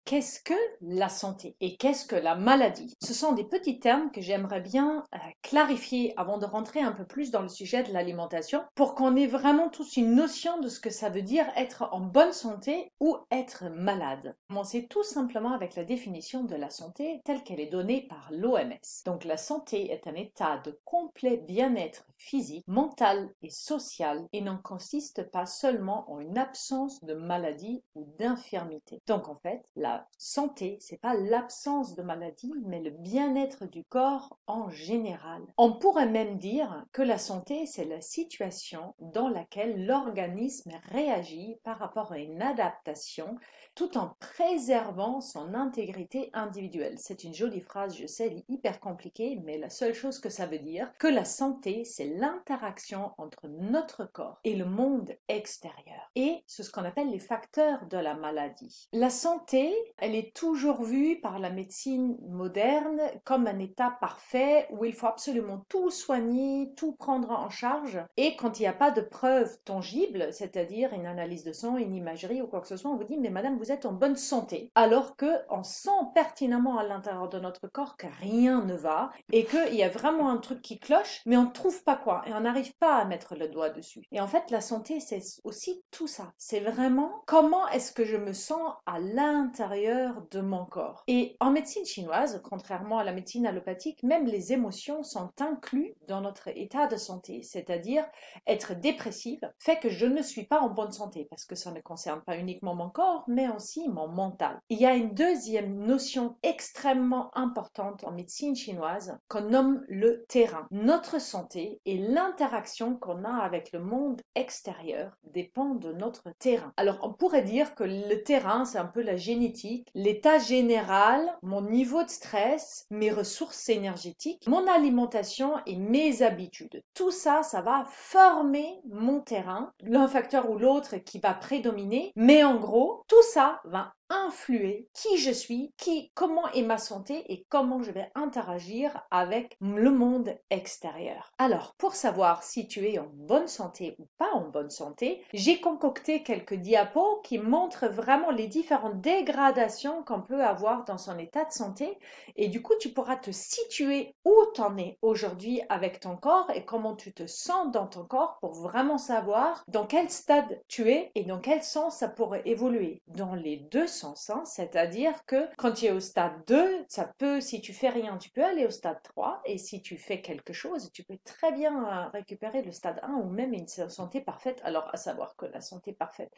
qu'est-ce que la santé et qu'est-ce que la maladie? Ce sont des petits termes que j'aimerais bien clarifier avant de rentrer un peu plus dans le sujet de l'alimentation pour qu'on ait vraiment tous une notion de ce que ça veut dire être en bonne santé ou être malade. Commencer tout simplement avec la définition de la santé telle qu'elle est donnée par l'OMS. Donc la santé est un état de complet bien-être physique, mental et social et n'en consiste pas seulement en une absence de maladie ou d'infirmité. Donc en fait, la santé, c'est pas l'absence de maladie, mais le bien-être du corps en général. On pourrait même dire que la santé, c'est la situation dans laquelle l'organisme réagit par rapport à une adaptation tout en préservant son intégrité individuelle. C'est une jolie phrase, je sais, elle est hyper compliquée, mais la seule chose que ça veut dire, que la santé, c'est l'interaction entre notre corps et le monde extérieur. Et c'est ce qu'on appelle les facteurs de la maladie. La santé, elle est toujours vue par la médecine moderne comme un état parfait où il faut absolument tout soigner, tout prendre en charge. Et quand il n'y a pas de preuves tangibles, c'est-à-dire une analyse de sang, une imagerie ou quoi que ce soit, on vous dit mais madame, vous êtes en bonne santé. Alors qu'on sent pertinemment à l'intérieur de notre corps que rien ne va et qu'il y a vraiment un truc qui cloche, mais on ne trouve pas quoi et on n'arrive pas à mettre le doigt dessus. Et en fait, la santé, c'est aussi tout ça. C'est vraiment comment est-ce que je me sens à l'intérieur de mon corps. Et en médecine chinoise, contrairement à la médecine allopathique, même les émotions sont incluses dans notre état de santé. C'est-à-dire, être dépressive fait que je ne suis pas en bonne santé parce que ça ne concerne pas uniquement mon corps, mais aussi mon mental. Il y a une deuxième notion extrêmement importante en médecine chinoise qu'on nomme le terrain. Notre santé et l'interaction qu'on a avec le monde extérieur dépend de notre terrain. Alors on pourrait dire que le terrain, c'est un peu la génétique, l'état général, mon niveau de stress, mes ressources énergétiques, mon alimentation et mes habitudes. Tout ça, ça va former mon terrain, l'un facteur ou l'autre qui va prédominer, mais en gros, tout ça va influer qui je suis, comment est ma santé et comment je vais interagir avec le monde extérieur. Alors, pour savoir si tu es en bonne santé ou pas en bonne santé, j'ai concocté quelques diapos qui montrent vraiment les différentes dégradations qu'on peut avoir dans son état de santé et du coup, tu pourras te situer où tu en es aujourd'hui avec ton corps et comment tu te sens dans ton corps pour vraiment savoir dans quel stade tu es et dans quel sens ça pourrait évoluer. Dans les deux sens, hein, c'est-à-dire que quand tu es au stade 2, ça peut, si tu fais rien, tu peux aller au stade 3 et si tu fais quelque chose, tu peux très bien récupérer le stade 1 ou même une santé parfaite. Alors, à savoir que la santé parfaite,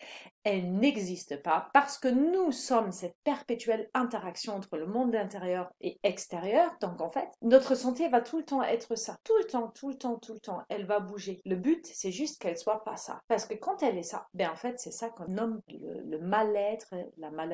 elle n'existe pas parce que nous sommes cette perpétuelle interaction entre le monde intérieur et extérieur. Donc, en fait, notre santé va tout le temps être ça. Tout le temps, tout le temps, tout le temps. Elle va bouger. Le but, c'est juste qu'elle soit pas ça. Parce que quand elle est ça, ben en fait, c'est ça qu'on nomme le mal-être, la maladie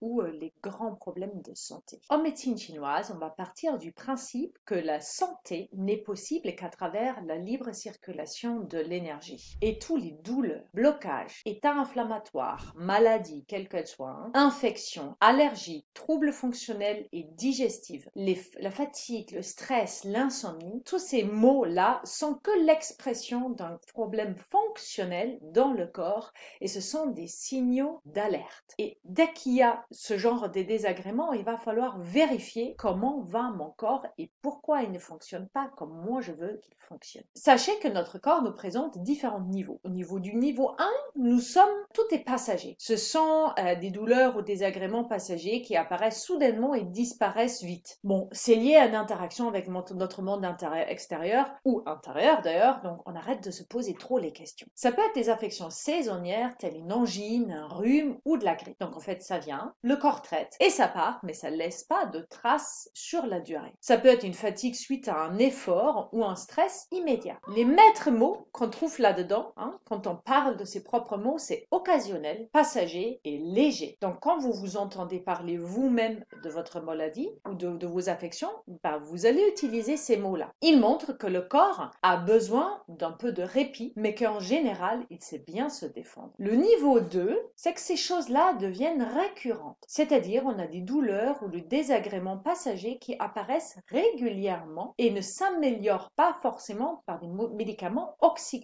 ou les grands problèmes de santé. En médecine chinoise, on va partir du principe que la santé n'est possible qu'à travers la libre circulation de l'énergie. Et tous les douleurs, blocages, états inflammatoires, maladies, quelles qu'elles soient, hein, infections, allergies, troubles fonctionnels et digestifs, la fatigue, le stress, l'insomnie, tous ces mots-là sont que l'expression d'un problème fonctionnel dans le corps et ce sont des signaux d'alerte. Et dès qu'il y a ce genre de désagréments, il va falloir vérifier comment va mon corps et pourquoi il ne fonctionne pas comme moi je veux qu'il fonctionne. Sachez que notre corps nous présente différents niveaux. Au niveau du niveau 1, nous sommes, tout est passager. Ce sont des douleurs ou des agréments passagers qui apparaissent soudainement et disparaissent vite. Bon, c'est lié à une interaction avec notre monde extérieur ou intérieur d'ailleurs, donc on arrête de se poser trop les questions. Ça peut être des affections saisonnières telles une angine, un rhume ou de la grippe. Donc en fait ça vient, le corps traite et ça part, mais ça ne laisse pas de traces sur la durée. Ça peut être une fatigue suite à un effort ou un stress immédiat. Les maîtres mots qu'on trouve là-dedans, hein, quand on parle de ses propres mots, c'est occasionnel, passager et léger. Donc quand vous vous entendez parler vous-même de votre maladie ou de vos affections, ben, vous allez utiliser ces mots-là. Ils montrent que le corps a besoin d'un peu de répit, mais qu'en général, il sait bien se défendre. Le niveau 2, c'est que ces choses-là deviennent récurrentes, c'est-à-dire on a des douleurs ou des désagréments passagers qui apparaissent régulièrement et ne s'améliorent pas forcément par des médicaments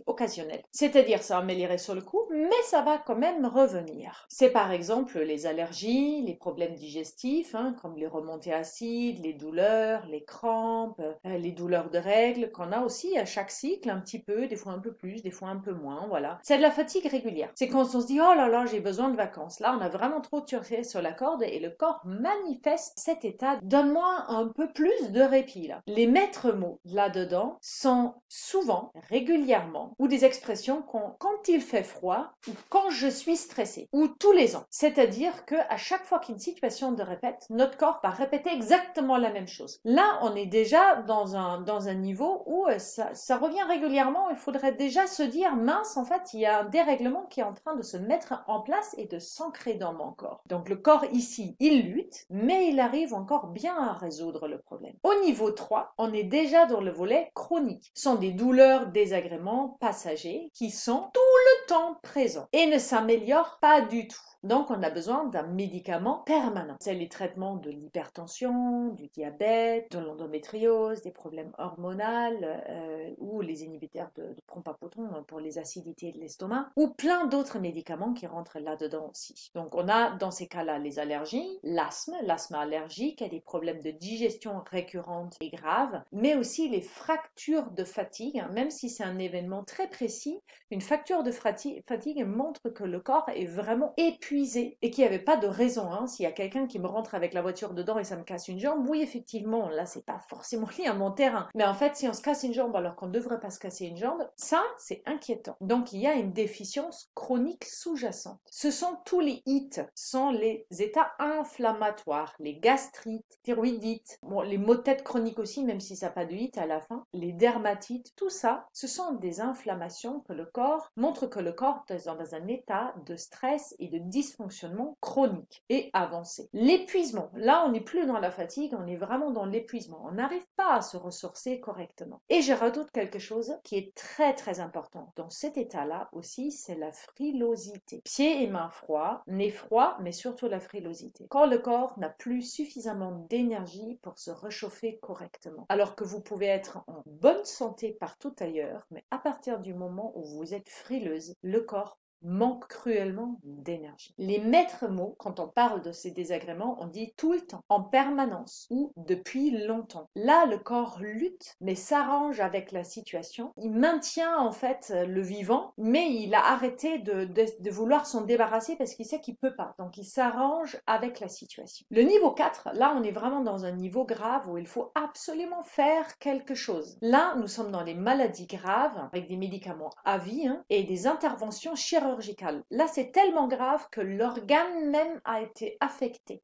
occasionnels. C'est-à-dire ça améliorerait sur le coup, mais ça va quand même revenir. C'est par exemple les allergies, les problèmes digestifs, comme les remontées acides, les douleurs, les crampes, les douleurs de règles qu'on a aussi à chaque cycle un petit peu, des fois un peu plus, des fois un peu moins, voilà. C'est de la fatigue régulière. C'est quand on se dit oh là là j'ai besoin de vacances. Là on a vraiment trop tiré sur la corde et le corps manifeste cet état. Donne-moi un peu plus de répit là. Les maîtres mots là-dedans sont souvent, régulièrement, ou des expressions quand il fait froid ou quand je suis stressé ou tous les ans. C'est-à-dire que à chaque fois qu'une situation se répète, notre corps va répéter exactement la même chose. Là, on est déjà dans un niveau où ça revient régulièrement. Il faudrait déjà se dire mince, en fait, il y a un dérèglement qui est en train de se mettre en place et de s'ancrer dans mon corps. Donc le corps ici, il lutte, mais il arrive encore bien à résoudre le problème. Au niveau 3, on est déjà dans le volet chronique. Ce sont des douleurs, désagréments passagers qui sont tout le temps présents et ne s'améliorent pas du tout. Donc, on a besoin d'un médicament permanent. C'est les traitements de l'hypertension, du diabète, de l'endométriose, des problèmes hormonaux ou les inhibiteurs de prompapotron pour les acidités de l'estomac ou plein d'autres médicaments qui rentrent là-dedans aussi. Donc, on a dans ces cas-là les allergies, l'asthme allergique et des problèmes de digestion récurrentes et graves, mais aussi les fractures de fatigue, même si c'est un événement très précis, une fracture de fatigue montre que le corps est vraiment épuisé et qu'il n'y avait pas de raison. S'il y a quelqu'un qui me rentre avec la voiture dedans et ça me casse une jambe, oui, effectivement, là, c'est pas forcément lié à mon terrain. Mais en fait, si on se casse une jambe alors qu'on ne devrait pas se casser une jambe, ça, c'est inquiétant. Donc, il y a une déficience chronique sous-jacente. Ce sont tous les IT, sont les états inflammatoires, les gastrites, thyroïdites, les maux de tête chroniques aussi, même si ça n'a pas de IT à la fin, les dermatites, tout ça, ce sont des inflammations que le corps montre que le corps est dans un état de stress et de dysfonctionnement chronique et avancé. L'épuisement, là on n'est plus dans la fatigue, on est vraiment dans l'épuisement. On n'arrive pas à se ressourcer correctement. Et je rajoute quelque chose qui est très très important dans cet état-là aussi, c'est la frilosité. Pieds et mains froids, nez froid, mais surtout la frilosité. Quand le corps n'a plus suffisamment d'énergie pour se réchauffer correctement. Alors que vous pouvez être en bonne santé partout ailleurs, mais à partir du moment où vous êtes frileuse, le corps manque cruellement d'énergie. Les maîtres mots, quand on parle de ces désagréments, on dit tout le temps, en permanence ou depuis longtemps. Là, le corps lutte, mais s'arrange avec la situation. Il maintient en fait le vivant, mais il a arrêté de vouloir s'en débarrasser parce qu'il sait qu'il peut pas. Donc, il s'arrange avec la situation. Le niveau 4, là, on est vraiment dans un niveau grave où il faut absolument faire quelque chose. Là, nous sommes dans les maladies graves avec des médicaments à vie et des interventions chirurgicales. Là, c'est tellement grave que l'organe même a été affecté.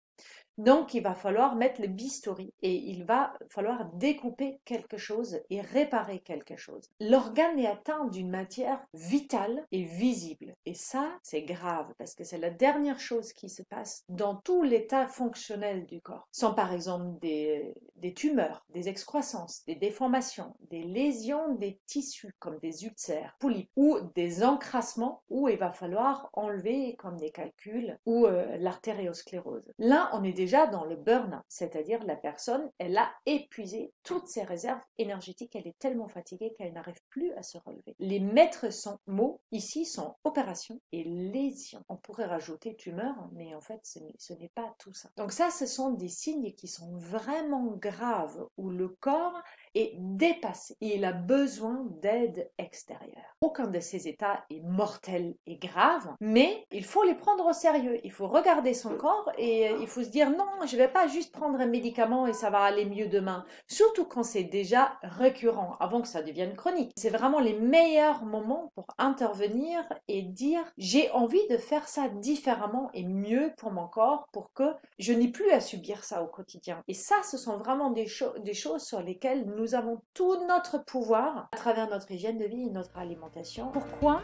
Donc, il va falloir mettre le bistouri et il va falloir découper quelque chose et réparer quelque chose. L'organe est atteint d'une matière vitale et visible. Et ça, c'est grave parce que c'est la dernière chose qui se passe dans tout l'état fonctionnel du corps. Ce sont par exemple des tumeurs, des excroissances, des déformations, des lésions des tissus comme des ulcères, polypes ou des encrassements où il va falloir enlever comme des calculs ou l'artériosclérose. Là, on est déjà dans le burn-out, c'est-à-dire la personne, elle a épuisé toutes ses réserves énergétiques, elle est tellement fatiguée qu'elle n'arrive plus à se relever. Les maîtres mots ici sont opération et lésion. On pourrait rajouter tumeur, mais en fait, ce n'est pas tout ça. Donc ça, ce sont des signes qui sont vraiment graves où le corps est dépassé et il a besoin d'aide extérieure. Aucun de ces états est mortel et grave, mais il faut les prendre au sérieux. Il faut regarder son corps et il faut se dire non, je ne vais pas juste prendre un médicament et ça va aller mieux demain. Surtout quand c'est déjà récurrent, avant que ça devienne chronique. C'est vraiment les meilleurs moments pour intervenir et dire j'ai envie de faire ça différemment et mieux pour mon corps pour que je n'ai plus à subir ça au quotidien. Et ça, ce sont vraiment des choses sur lesquelles nous avons tout notre pouvoir à travers notre hygiène de vie et notre alimentation. Pourquoi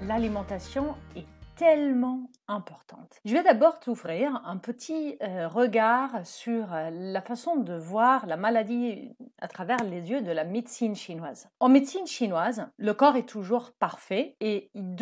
l'alimentation est tellement importante. Je vais d'abord t'ouvrir un petit regard sur la façon de voir la maladie à travers les yeux de la médecine chinoise. En médecine chinoise, le corps est toujours parfait et il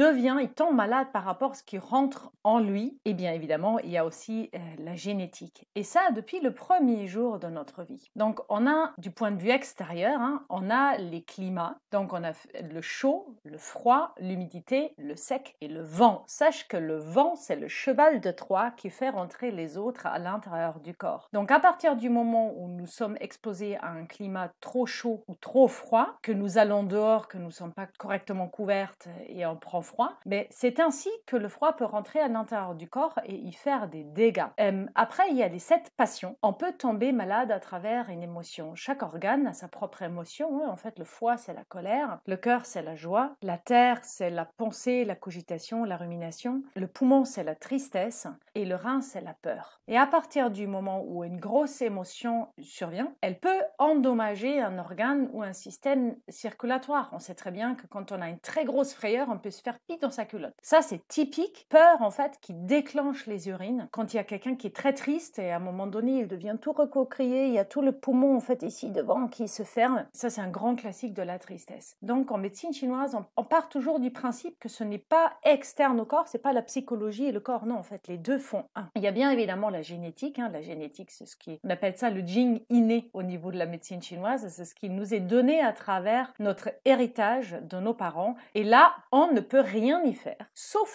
tombe malade par rapport à ce qui rentre en lui. Et bien évidemment, il y a aussi la génétique. Et ça, depuis le premier jour de notre vie. Donc, on a, du point de vue extérieur, on a les climats. Donc, on a le chaud, le froid, l'humidité, le sec et le vent. Sache que le vent, c'est le cheval de Troie qui fait rentrer les autres à l'intérieur du corps. Donc, à partir du moment où nous sommes exposés à un climat trop chaud ou trop froid, que nous allons dehors, que nous ne sommes pas correctement couvertes et on prend froid, mais c'est ainsi que le froid peut rentrer à l'intérieur du corps et y faire des dégâts. Après, il y a les 7 passions. On peut tomber malade à travers une émotion. Chaque organe a sa propre émotion. En fait, le foie, c'est la colère. Le cœur, c'est la joie. La terre, c'est la pensée, la cogitation, la rumination. Le poumon, c'est la tristesse. Et le rein, c'est la peur. Et à partir du moment où une grosse émotion survient, elle peut endommager un organe ou un système circulatoire. On sait très bien que quand on a une très grosse frayeur, on peut se faire pis dans sa culotte. Ça, c'est typique. Peur, en fait, qui déclenche les urines. Quand il y a quelqu'un qui est très triste et à un moment donné, il devient tout recocrié, il y a tout le poumon, en fait, ici devant qui se ferme. Ça, c'est un grand classique de la tristesse. Donc, en médecine chinoise, on part toujours du principe que ce n'est pas externe au corps, c'est pas la psychologie et le corps. Non, en fait, les deux font un. Il y a bien évidemment la génétique. La génétique, c'est on appelle ça le gene inné au niveau de la médecine chinoise. C'est ce qui nous est donné à travers notre héritage de nos parents. Et là, on ne peut rien y faire, sauf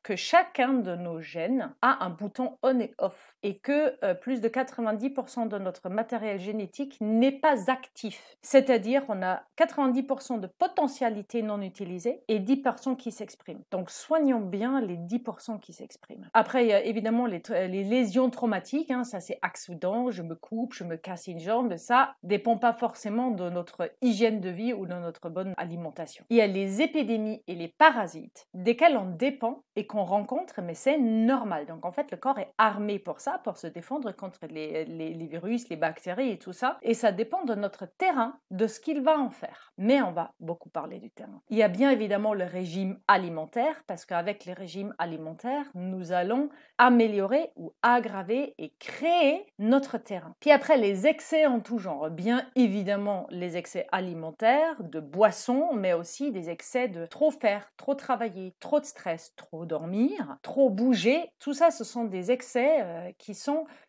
que chacun de nos gènes a un bouton on et off et que plus de 90% de notre matériel génétique n'est pas actif. C'est-à-dire, on a 90% de potentialité non utilisée et 10% qui s'expriment. Donc, soignons bien les 10% qui s'expriment. Après, il y a évidemment les lésions traumatiques. Ça, c'est accident, je me coupe, je me casse une jambe. Ça dépend pas forcément de notre hygiène de vie ou de notre bonne alimentation. Il y a les épidémies et les parasites desquels on dépend et qu'on rencontre, mais c'est normal. Donc, en fait, le corps est armé pour ça, pour se défendre contre les virus, les bactéries et tout ça. Et ça dépend de notre terrain, de ce qu'il va en faire. Mais on va beaucoup parler du terrain. Il y a bien évidemment le régime alimentaire, parce qu'avec les régimes alimentaires, nous allons améliorer ou aggraver et créer notre terrain. Puis après, les excès en tout genre. Bien évidemment, les excès alimentaires, de boissons, mais aussi des excès de trop faire, trop travailler, trop de stress, trop dormir, trop bouger. Tout ça, ce sont des excès qui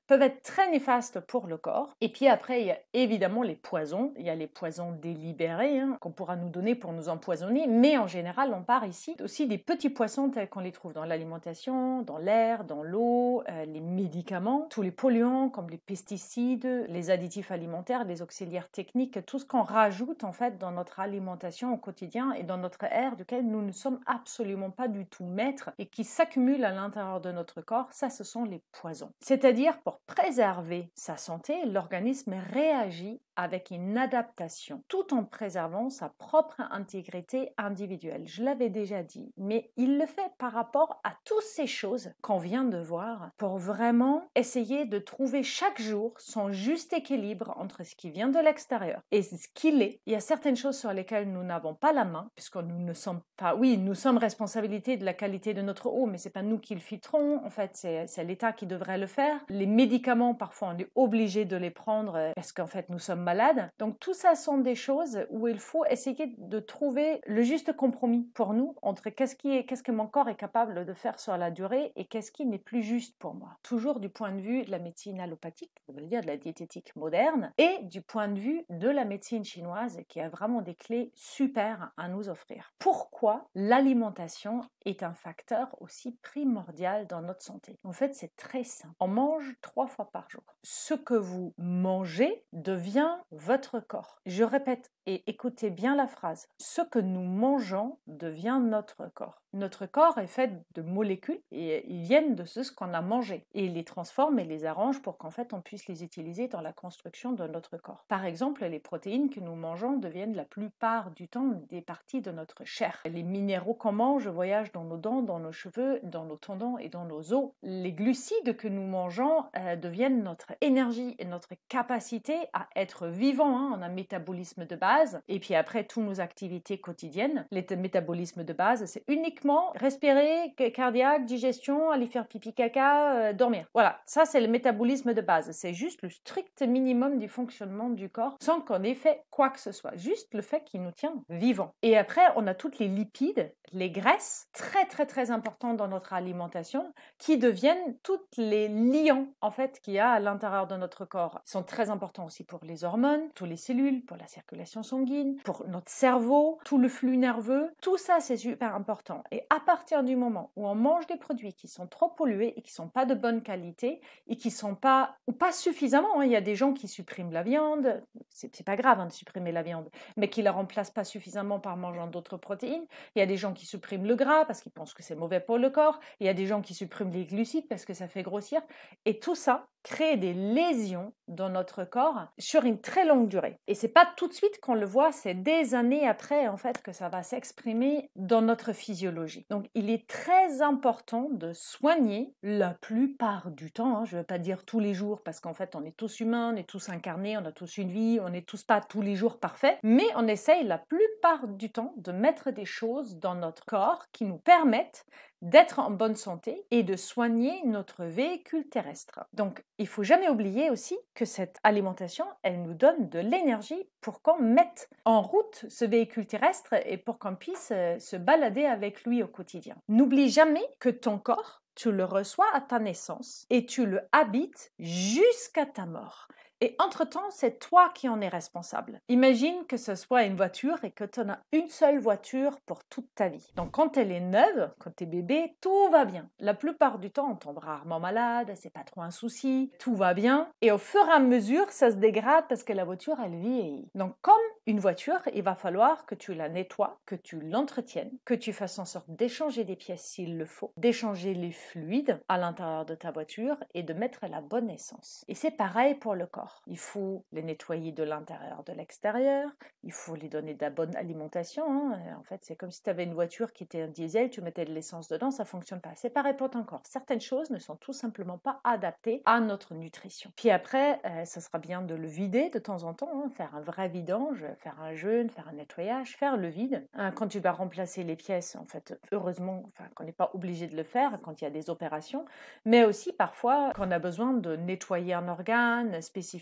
peuvent être très néfastes pour le corps. Et puis après, il y a évidemment les poisons. Il y a les poisons délibérés qu'on pourra nous donner pour nous empoisonner. Mais en général, on part ici aussi des petits poissons tels qu'on les trouve dans l'alimentation, dans l'air, dans l'eau, les médicaments, tous les polluants comme les pesticides, les additifs alimentaires, les auxiliaires techniques, tout ce qu'on rajoute en fait dans notre alimentation au quotidien et dans notre air duquel nous ne sommes absolument pas du tout maîtres et qui s'accumulent à l'intérieur de notre corps. Ça, ce sont les poisons. C'est-à-dire, pour préserver sa santé, l'organisme réagit avec une adaptation, tout en préservant sa propre intégrité individuelle. Je l'avais déjà dit, mais il le fait par rapport à toutes ces choses qu'on vient de voir pour vraiment essayer de trouver chaque jour son juste équilibre entre ce qui vient de l'extérieur et ce qu'il est. Il y a certaines choses sur lesquelles nous n'avons pas la main, puisque nous ne sommes pas, oui, nous sommes responsabilités de la qualité de notre eau, mais c'est pas nous qui le filtrons. En fait, c'est l'État qui devrait le faire. Les médicaments, parfois, on est obligé de les prendre parce qu'en fait, nous sommes malades. Donc, tout ça sont des choses où il faut essayer de trouver le juste compromis pour nous entre qu'est-ce que mon corps est capable de faire sur la durée et qu'est-ce qui n'est plus juste pour moi. Toujours du point de vue de la médecine allopathique, ça veut dire de la diététique moderne, et du point de vue de la médecine chinoise qui a vraiment des clés super à nous offrir. Pourquoi l'alimentation est un facteur aussi primordial dans notre santé? En fait, c'est très simple. On mange 3 fois par jour. Ce que vous mangez devient votre corps. Je répète et écoutez bien la phrase. Ce que nous mangeons devient notre corps. Notre corps est fait de molécules et ils viennent de ce qu'on a mangé. Et il les transforme et les arrange pour qu'en fait on puisse les utiliser dans la construction de notre corps. Par exemple, les protéines que nous mangeons deviennent la plupart du temps des parties de notre chair. Les minéraux qu'on mange voyagent dans nos dents, dans nos cheveux, dans nos tendons et dans nos os. Les glucides que nous mangeons deviennent notre énergie et notre capacité à être vivant. On a un métabolisme de base et puis après toutes nos activités quotidiennes. Les métabolismes de base, c'est uniquement basiquement, respirer, cardiaque, digestion, aller faire pipi caca, dormir. Voilà, ça c'est le métabolisme de base. C'est juste le strict minimum du fonctionnement du corps sans qu'on ait fait quoi que ce soit. Juste le fait qu'il nous tient vivants. Et après, on a toutes les lipides, les graisses, très très très importantes dans notre alimentation, qui deviennent toutes les liants en fait qu'il y a à l'intérieur de notre corps. Ils sont très importants aussi pour les hormones, toutes les cellules, pour la circulation sanguine, pour notre cerveau, tout le flux nerveux. Tout ça, c'est super important. Et à partir du moment où on mange des produits qui sont trop pollués et qui sont pas de bonne qualité et qui sont pas ou pas suffisamment, hein, il y a des gens qui suppriment la viande, c'est pas grave hein, de supprimer la viande, mais qui la remplacent pas suffisamment par mangeant d'autres protéines. Il y a des gens qui suppriment le gras parce qu'ils pensent que c'est mauvais pour le corps. Il y a des gens qui suppriment les glucides parce que ça fait grossir. Et tout ça crée des lésions dans notre corps sur une très longue durée. Et c'est pas tout de suite qu'on le voit, c'est des années après en fait que ça va s'exprimer dans notre physiologie. Donc il est très important de soigner la plupart du temps, hein, je ne veux pas dire tous les jours parce qu'en fait on est tous humains, on est tous incarnés, on a tous une vie, on n'est tous pas tous les jours parfaits, mais on essaye la plupart du temps de mettre des choses dans notre corps qui nous permettent d'être en bonne santé et de soigner notre véhicule terrestre. Donc, il faut jamais oublier aussi que cette alimentation, elle nous donne de l'énergie pour qu'on mette en route ce véhicule terrestre et pour qu'on puisse se balader avec lui au quotidien. N'oublie jamais que ton corps, tu le reçois à ta naissance et tu le habites jusqu'à ta mort. Et entre-temps, c'est toi qui en es responsable. Imagine que ce soit une voiture et que tu en as une seule voiture pour toute ta vie. Donc quand elle est neuve, quand tu es bébé, tout va bien. La plupart du temps, on tombe rarement malade, c'est pas trop un souci, tout va bien. Et au fur et à mesure, ça se dégrade parce que la voiture, elle vieillit. Donc comme une voiture, il va falloir que tu la nettoies, que tu l'entretiennes, que tu fasses en sorte d'échanger des pièces s'il le faut, d'échanger les fluides à l'intérieur de ta voiture et de mettre la bonne essence. Et c'est pareil pour le corps. Il faut les nettoyer de l'intérieur, de l'extérieur. Il faut les donner de la bonne alimentation. Hein. En fait, c'est comme si tu avais une voiture qui était un diesel, tu mettais de l'essence dedans, ça ne fonctionne pas. C'est pareil pour ton corps. Certaines choses ne sont tout simplement pas adaptées à notre nutrition. Puis après, ça sera bien de le vider de temps en temps, hein, faire un vrai vidange, faire un jeûne, faire un nettoyage, faire le vide. Quand tu dois remplacer les pièces, en fait, heureusement qu'on n'est pas obligé de le faire quand il y a des opérations, mais aussi parfois quand on a besoin de nettoyer un organe spécifiquement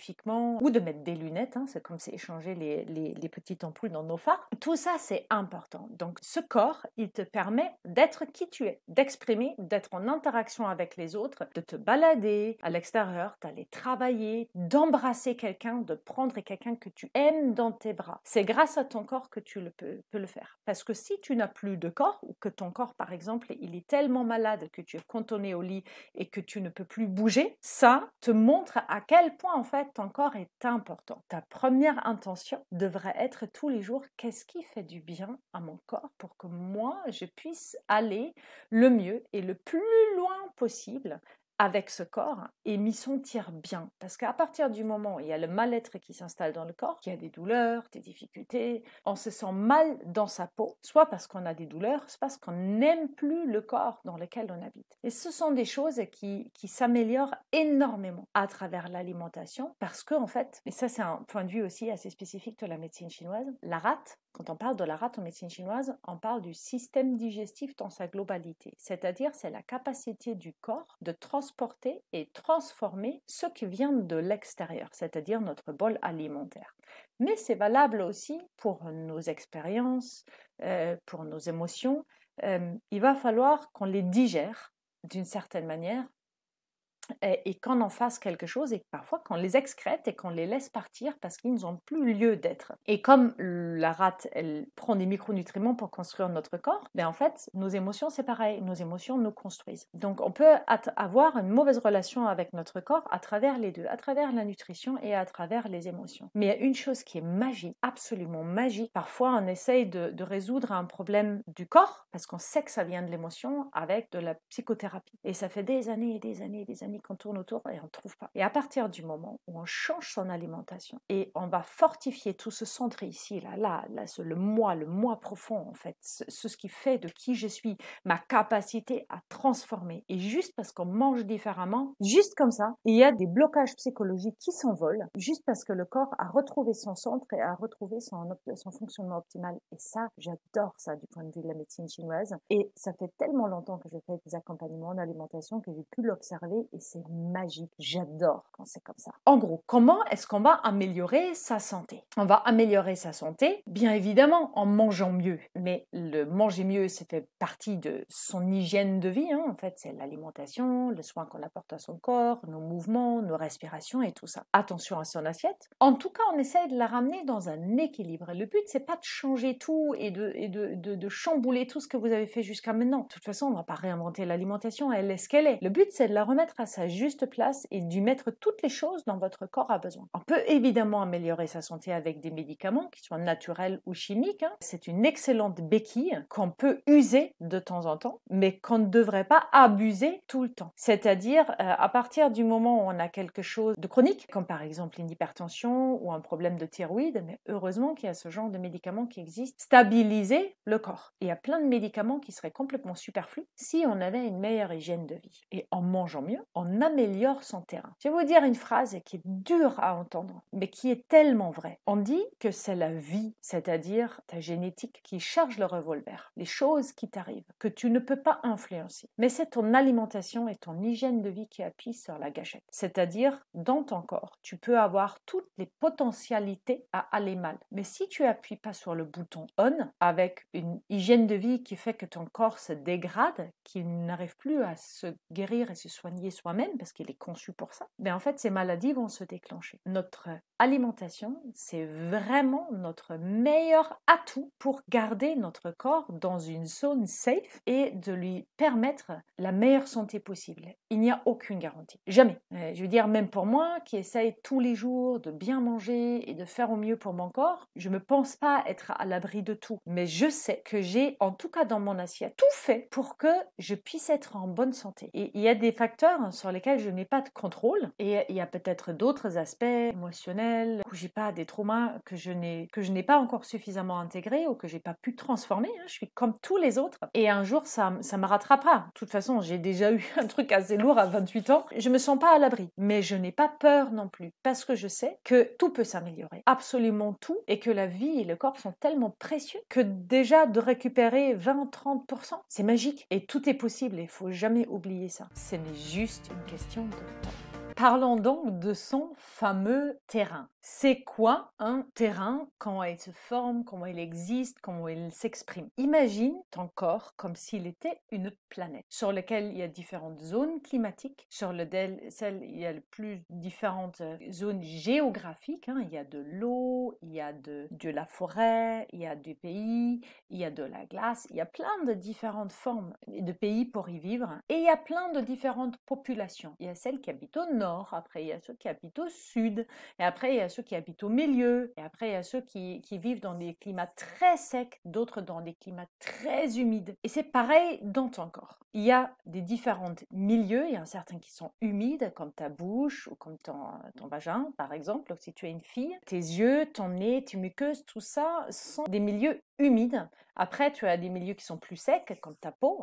ou de mettre des lunettes, hein, c'est comme c'est échanger les petites ampoules dans nos phares. Tout ça, c'est important. Donc, ce corps, il te permet d'être qui tu es, d'exprimer, d'être en interaction avec les autres, de te balader à l'extérieur, d'aller travailler, d'embrasser quelqu'un, de prendre quelqu'un que tu aimes dans tes bras. C'est grâce à ton corps que tu peux le faire. Parce que si tu n'as plus de corps, ou que ton corps, par exemple, il est tellement malade que tu es cantonné au lit et que tu ne peux plus bouger, ça te montre à quel point, en fait, ton corps est important. Ta première intention devrait être tous les jours, qu'est-ce qui fait du bien à mon corps pour que moi, je puisse aller le mieux et le plus loin possible avec ce corps et m'y sentir bien. Parce qu'à partir du moment où il y a le mal-être qui s'installe dans le corps, qu'il y a des douleurs, des difficultés, on se sent mal dans sa peau, soit parce qu'on a des douleurs, soit parce qu'on n'aime plus le corps dans lequel on habite. Et ce sont des choses qui s'améliorent énormément à travers l'alimentation parce que, en fait, et ça c'est un point de vue aussi assez spécifique de la médecine chinoise, la rate, quand on parle de la rate en médecine chinoise, on parle du système digestif dans sa globalité. C'est-à-dire, c'est la capacité du corps de transporter et transformer ce qui vient de l'extérieur, c'est-à-dire notre bol alimentaire. Mais c'est valable aussi pour nos expériences, pour nos émotions. Il va falloir qu'on les digère d'une certaine manière et qu'on en fasse quelque chose et parfois qu'on les excrète et qu'on les laisse partir parce qu'ils n'ont plus lieu d'être. Et comme la rate, elle prend des micronutriments pour construire notre corps, ben en fait, nos émotions, c'est pareil. Nos émotions nous construisent. Donc, on peut avoir une mauvaise relation avec notre corps à travers les deux, à travers la nutrition et à travers les émotions. Mais il y a une chose qui est magique, absolument magique. Parfois, on essaye de résoudre un problème du corps parce qu'on sait que ça vient de l'émotion avec de la psychothérapie. Et ça fait des années et des années et des années mécanique, on tourne autour et on ne trouve pas. Et à partir du moment où on change son alimentation et on va fortifier tout ce centre ici, le moi profond en fait, ce qui fait de qui je suis, ma capacité à transformer. Et juste parce qu'on mange différemment, juste comme ça, il y a des blocages psychologiques qui s'envolent, juste parce que le corps a retrouvé son centre et a retrouvé son fonctionnement optimal. Et ça, j'adore ça du point de vue de la médecine chinoise. Et ça fait tellement longtemps que je fais des accompagnements en alimentation que j'ai pu l'observer et c'est magique. J'adore quand c'est comme ça. En gros, comment est-ce qu'on va améliorer sa santé? On va améliorer sa santé, bien évidemment, en mangeant mieux. Mais le manger mieux, ça fait partie de son hygiène de vie. En fait, c'est l'alimentation, le soin qu'on apporte à son corps, nos mouvements, nos respirations et tout ça. Attention à son assiette. En tout cas, on essaie de la ramener dans un équilibre. Le but, c'est pas de changer tout et de chambouler tout ce que vous avez fait jusqu'à maintenant. De toute façon, on ne va pas réinventer l'alimentation, elle est ce qu'elle est. Le but, c'est de la remettre à sa juste place et d'y mettre toutes les choses dont votre corps a besoin. On peut évidemment améliorer sa santé avec des médicaments, qui soient naturels ou chimiques. C'est une excellente béquille qu'on peut user de temps en temps, mais qu'on ne devrait pas abuser tout le temps. C'est-à-dire, à partir du moment où on a quelque chose de chronique, comme par exemple une hypertension ou un problème de thyroïde, mais heureusement qu'il y a ce genre de médicaments qui existent, stabiliser le corps. Il y a plein de médicaments qui seraient complètement superflus si on avait une meilleure hygiène de vie. Et en mangeant mieux, on améliore son terrain. Je vais vous dire une phrase qui est dure à entendre, mais qui est tellement vraie. On dit que c'est la vie, c'est-à-dire ta génétique, qui charge le revolver, les choses qui t'arrivent, que tu ne peux pas influencer. Mais c'est ton alimentation et ton hygiène de vie qui appuient sur la gâchette. C'est-à-dire, dans ton corps, tu peux avoir toutes les potentialités à aller mal. Mais si tu appuies pas sur le bouton on, avec une hygiène de vie qui fait que ton corps se dégrade, qu'il n'arrive plus à se guérir et se soigner soi-même parce qu'il est conçu pour ça, en fait, ces maladies vont se déclencher. Notre alimentation, c'est vraiment notre meilleur atout pour garder notre corps dans une zone safe et de lui permettre la meilleure santé possible. Il n'y a aucune garantie. Jamais. Je veux dire, même pour moi, qui essaye tous les jours de bien manger et de faire au mieux pour mon corps, je ne me pense pas être à l'abri de tout. Mais je sais que j'ai, en tout cas dans mon assiette, tout fait pour que je puisse être en bonne santé. Et il y a des facteurs sur lesquels je n'ai pas de contrôle. Et il y a peut-être d'autres aspects émotionnels, où j'ai pas des traumas que je n'ai pas encore suffisamment intégrés ou que j'ai pas pu transformer. Je suis comme tous les autres. Et un jour, ça me rattrapera. De toute façon, j'ai déjà eu un truc assez lourd à 28 ans. Je me sens pas à l'abri. Mais je n'ai pas peur non plus. Parce que je sais que tout peut s'améliorer. Absolument tout. Et que la vie et le corps sont tellement précieux que déjà de récupérer 20-30%, c'est magique. Et tout est possible et il faut jamais oublier ça. Ce n'est juste une question de temps. Parlons donc de son fameux terrain. C'est quoi un terrain? Comment il se forme? Comment il existe? Comment il s'exprime? Imagine ton corps comme s'il était une planète sur laquelle il y a différentes zones climatiques, sur lesquelles il y a le plus différentes zones géographiques. Il y a de l'eau, il y a de la forêt, il y a du pays, il y a de la glace, il y a plein de différentes formes de pays pour y vivre. Et il y a plein de différentes populations. Il y a celles qui habitent au nord, après il y a ceux qui habitent au sud, et après il y a ceux qui habitent au milieu, et après il y a ceux qui vivent dans des climats très secs, d'autres dans des climats très humides. Et c'est pareil dans ton corps. Il y a des différents milieux, il y a certains qui sont humides, comme ta bouche ou comme ton vagin, par exemple, si tu es une fille. Tes yeux, ton nez, tes muqueuses, tout ça sont des milieux humides. Après, tu as des milieux qui sont plus secs, comme ta peau,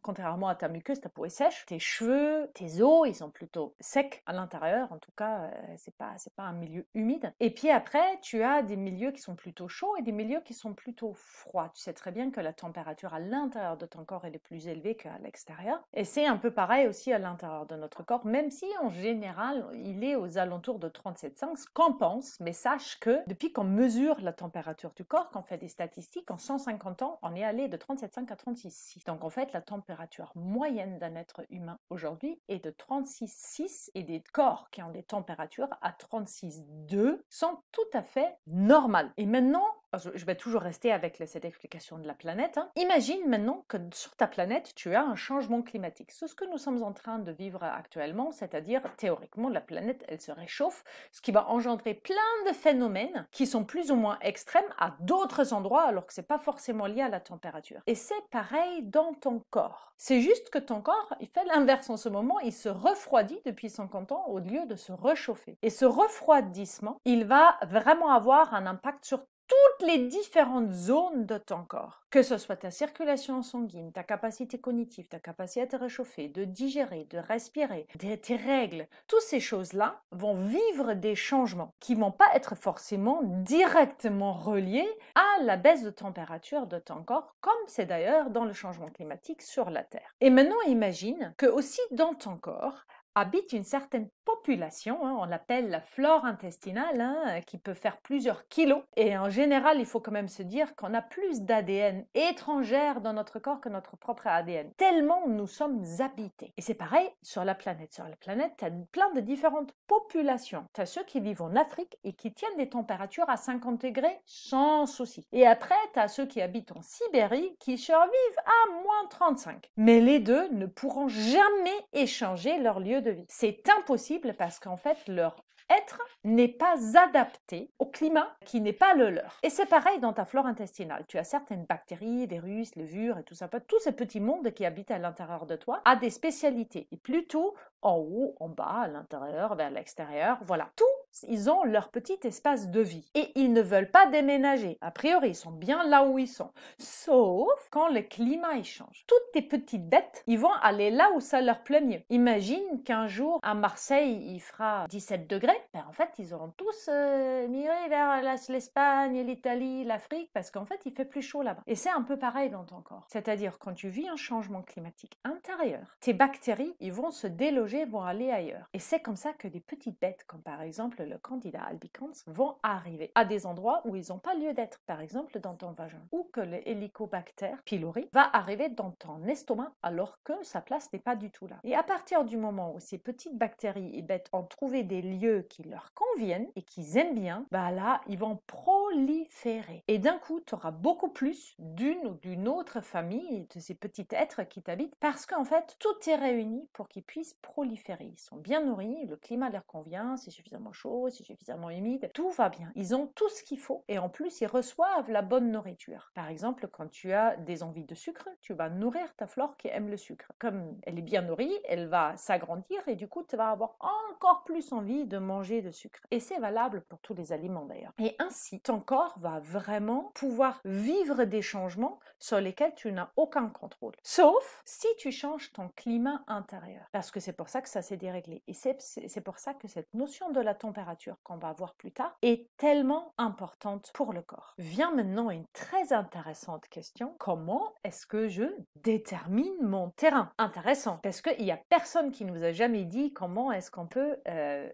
contrairement à ta muqueuse, ta peau est sèche. Tes cheveux, tes os, ils sont plutôt secs à l'intérieur. En tout cas, c'est pas un milieu humide. Et puis après, tu as des milieux qui sont plutôt chauds et des milieux qui sont plutôt froids. Tu sais très bien que la température à l'intérieur de ton corps elle est plus élevée qu'à l'extérieur. Et c'est un peu pareil aussi à l'intérieur de notre corps, même si en général, il est aux alentours de 37,5, ce qu'on pense. Mais sache que depuis qu'on mesure la température du corps, qu'on fait des statistiques, en 150 ans, on est allé de 37,5 à 36,6. Donc en fait, la température moyenne d'un être humain aujourd'hui est de 36,6 et des corps qui ont des températures à 36,2 sont tout à fait normales. Et maintenant, je vais toujours rester avec cette explication de la planète. Imagine maintenant que sur ta planète, tu as un changement climatique. C'est ce que nous sommes en train de vivre actuellement, c'est-à-dire théoriquement, la planète, elle se réchauffe, ce qui va engendrer plein de phénomènes qui sont plus ou moins extrêmes à d'autres endroits, alors que c'est pas forcément forcément lié à la température. Et c'est pareil dans ton corps. C'est juste que ton corps, il fait l'inverse en ce moment, il se refroidit depuis 50 ans au lieu de se réchauffer. Et ce refroidissement, il va vraiment avoir un impact sur toutes les différentes zones de ton corps, que ce soit ta circulation sanguine, ta capacité cognitive, ta capacité à te réchauffer, de digérer, de respirer, tes règles, toutes ces choses-là vont vivre des changements qui vont pas être forcément directement reliés à la baisse de température de ton corps, comme c'est d'ailleurs dans le changement climatique sur la Terre. Et maintenant, imagine que aussi dans ton corps habite une certaine population, on l'appelle la flore intestinale, qui peut faire plusieurs kilos. Et en général, il faut quand même se dire qu'on a plus d'ADN étrangère dans notre corps que notre propre ADN, tellement nous sommes habités. Et c'est pareil sur la planète. Sur la planète, tu as plein de différentes populations. Tu as ceux qui vivent en Afrique et qui tiennent des températures à 50 degrés sans souci. Et après, tu as ceux qui habitent en Sibérie qui survivent à moins 35. Mais les deux ne pourront jamais échanger leur lieu de vie. C'est impossible parce qu'en fait, leur être n'est pas adapté au climat qui n'est pas le leur. Et c'est pareil dans ta flore intestinale. Tu as certaines bactéries, virus, levures et tout ça. Tous ces petits mondes qui habitent à l'intérieur de toi a des spécialités. Et plutôt en haut, en bas, à l'intérieur, vers l'extérieur, voilà. Tous, ils ont leur petit espace de vie. Et ils ne veulent pas déménager. A priori, ils sont bien là où ils sont. Sauf quand le climat il change. Toutes tes petites bêtes, ils vont aller là où ça leur plaît mieux. Imagine qu'un jour, à Marseille, il fera 17 degrés. En fait, ils auront tous migré vers l'Espagne, l'Italie, l'Afrique, parce qu'en fait, il fait plus chaud là-bas. Et c'est un peu pareil dans ton corps. C'est-à-dire, quand tu vis un changement climatique intérieur, tes bactéries, ils vont se déloger, vont aller ailleurs. Et c'est comme ça que des petites bêtes, comme par exemple le Candida albicans, vont arriver à des endroits où ils n'ont pas lieu d'être, par exemple dans ton vagin, ou que le Helicobacter pylori va arriver dans ton estomac alors que sa place n'est pas du tout là. Et à partir du moment où ces petites bactéries et bêtes ont trouvé des lieux qui leur conviennent et qu'ils aiment bien, bah là, ils vont proliférer. Et d'un coup, tu auras beaucoup plus d'une ou d'une autre famille de ces petits êtres qui t'habitent parce qu'en fait, tout est réuni pour qu'ils puissent proliférer. Ils sont bien nourris, le climat leur convient, c'est suffisamment chaud, c'est suffisamment humide, tout va bien. Ils ont tout ce qu'il faut et en plus, ils reçoivent la bonne nourriture. Par exemple, quand tu as des envies de sucre, tu vas nourrir ta flore qui aime le sucre. Comme elle est bien nourrie, elle va s'agrandir et du coup, tu vas avoir encore plus envie de manger de sucre. Et c'est valable pour tous les aliments d'ailleurs. Et ainsi, ton corps va vraiment pouvoir vivre des changements sur lesquels tu n'as aucun contrôle. Sauf si tu changes ton climat intérieur. Parce que c'est pour ça que ça s'est déréglé. Et c'est pour ça que cette notion de la température qu'on va voir plus tard est tellement importante pour le corps. Vient maintenant une très intéressante question. Comment est-ce que je détermine mon terrain? Intéressant. Parce qu'il n'y a personne qui nous a jamais dit comment est-ce qu'on peut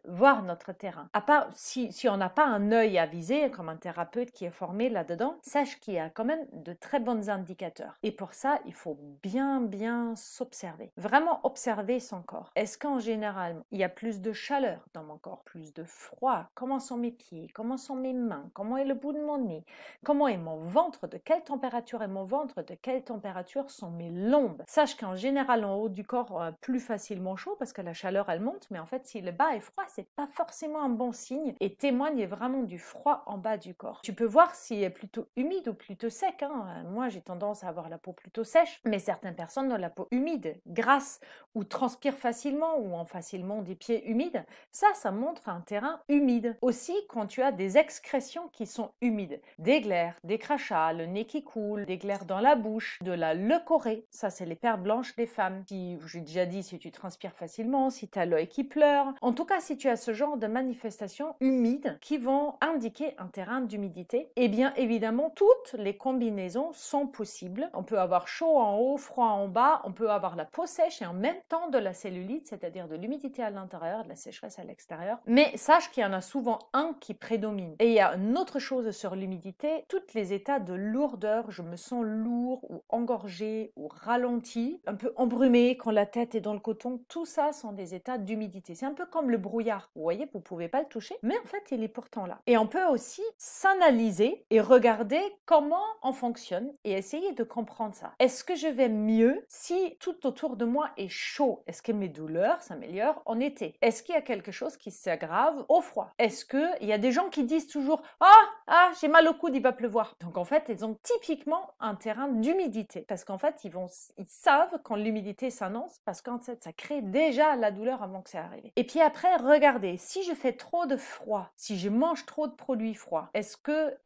voir notre terrain. À part si on n'a pas un œil à viser, comme un thérapeute qui est formé là-dedans, sache qu'il y a quand même de très bons indicateurs. Et pour ça, il faut bien s'observer. Vraiment observer son corps. Est-ce qu'en général, il y a plus de chaleur dans mon corps, plus de froid? Comment sont mes pieds? Comment sont mes mains? Comment est le bout de mon nez? Comment est mon ventre? De quelle température est mon ventre? De quelle température sont mes lombes? Sache qu'en général, en haut du corps, plus facilement chaud parce que la chaleur, elle monte, mais en fait, si le bas est froid, c'est pas forcément un bon signe et témoigne vraiment du froid en bas du corps. Tu peux voir s'il est plutôt humide ou plutôt sec. Moi, j'ai tendance à avoir la peau plutôt sèche, mais certaines personnes ont la peau humide, grasse ou transpirent facilement ou ont facilement des pieds humides. Ça montre un terrain humide. Aussi, quand tu as des excrétions qui sont humides, des glaires, des crachats, le nez qui coule, des glaires dans la bouche, de la leucorrhée, ça c'est les paires blanches des femmes. Si, j'ai déjà dit, si tu transpires facilement, si tu as l'œil qui pleure, en tout cas si tu as ce genre de manifestations humides qui vont indiquer un terrain d'humidité, et bien évidemment toutes les combinaisons sont possibles. On peut avoir chaud en haut, froid en bas, on peut avoir la peau sèche et en même temps de la cellulite, c'est-à-dire de l'humidité à l'intérieur, de la sécheresse à l'extérieur. Mais sache qu'il y en a souvent un qui prédomine. Et il y a une autre chose sur l'humidité, tous les états de lourdeur, je me sens lourd ou engorgé ou ralenti, un peu embrumé quand la tête est dans le coton, tout ça sont des états d'humidité. C'est un peu comme le brouillard, vous voyez, vous pouvez pas le toucher, mais en fait il est pourtant là. Et on peut aussi s'analyser et regarder comment on fonctionne et essayer de comprendre ça. Est-ce que je vais mieux si tout autour de moi est chaud? Est-ce que mes douleurs s'améliorent en été? Est-ce qu'il y a quelque chose qui s'aggrave au froid? Est-ce qu'il y a des gens qui disent toujours ah, j'ai mal au coude, il va pleuvoir. Donc en fait, ils ont typiquement un terrain d'humidité parce qu'en fait, ils savent quand l'humidité s'annonce parce qu'en fait, ça crée déjà la douleur avant que ça arrive. Et puis après, regardez, si je fais trop de froid, si je mange trop de produits froids, est-ce que,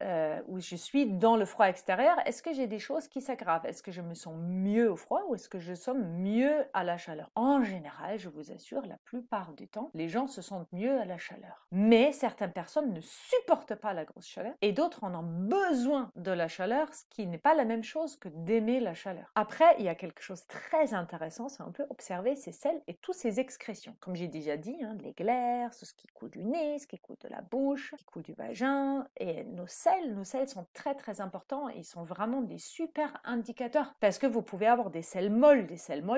ou je suis dans le froid extérieur, est-ce que j'ai des choses qui s'aggravent? Est-ce que je me sens mieux au froid ou est-ce que je sens mieux à la chaleur? En général, je vous assure, la plupart du temps, les gens se sentent mieux à la chaleur. Mais certaines personnes ne supportent pas la grosse chaleur et d'autres en ont besoin de la chaleur, ce qui n'est pas la même chose que d'aimer la chaleur. Après, il y a quelque chose de très intéressant, c'est un peu observer ces selles et toutes ces excrétions. Comme j'ai déjà dit, hein, les glaires, ce qui coule du nez, ce qui coule de la bouche, ce qui coule du vagin, et nos selles sont très très importants et ils sont vraiment des super indicateurs parce que vous pouvez avoir des selles molles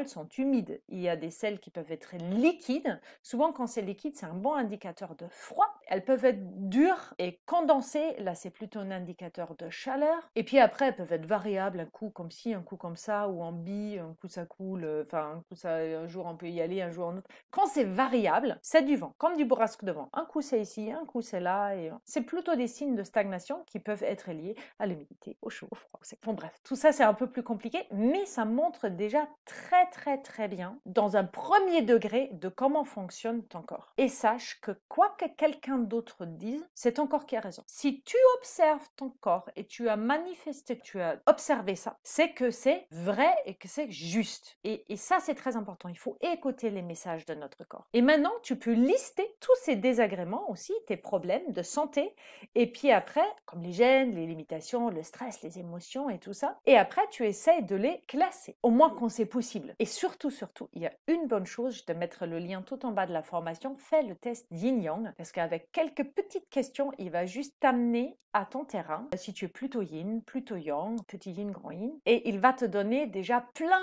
sont humides. Il y a des selles qui peuvent être liquides. Souvent, quand c'est liquide, c'est un bon indicateur de froid. Elles peuvent être dures et condensées. Là, c'est plutôt un indicateur de chaleur. Et puis après, elles peuvent être variables. Un coup comme ci, un coup comme ça, ou en bi, un coup ça coule. Enfin, un coup ça, un jour on peut y aller, un jour un autre. Quand c'est variable, c'est du vent, comme du bourrasque de vent. Un coup c'est ici, un coup c'est là. Et c'est plutôt des signes de stagnation qui peuvent être liés à l'humidité, au chaud, au froid, au sec. Bon, bref, tout ça c'est un peu plus compliqué, mais ça montre déjà très très très bien, dans un premier degré, de comment fonctionne ton corps. Et sache que quoi que quelqu'un d'autre dise, c'est ton corps qui a raison. Si tu observes ton corps et tu as manifesté, tu as observé ça, c'est que c'est vrai et que c'est juste. Et ça, c'est très important. Il faut écouter les messages de notre corps. Et maintenant, tu peux lister tous ces désagréments aussi, tes problèmes de santé, et puis après, comme les gènes, les limitations, le stress, les émotions et tout ça, et après, tu essaies de les classer, au moins quand c'est possible. Et surtout, il y a une bonne chose, je te mettrai le lien tout en bas de la formation, fais le test Yin-Yang, parce qu'avec quelques petites questions, il va juste t'amener à ton terrain, si tu es plutôt Yin, plutôt Yang, petit Yin, grand Yin, et il va te donner déjà plein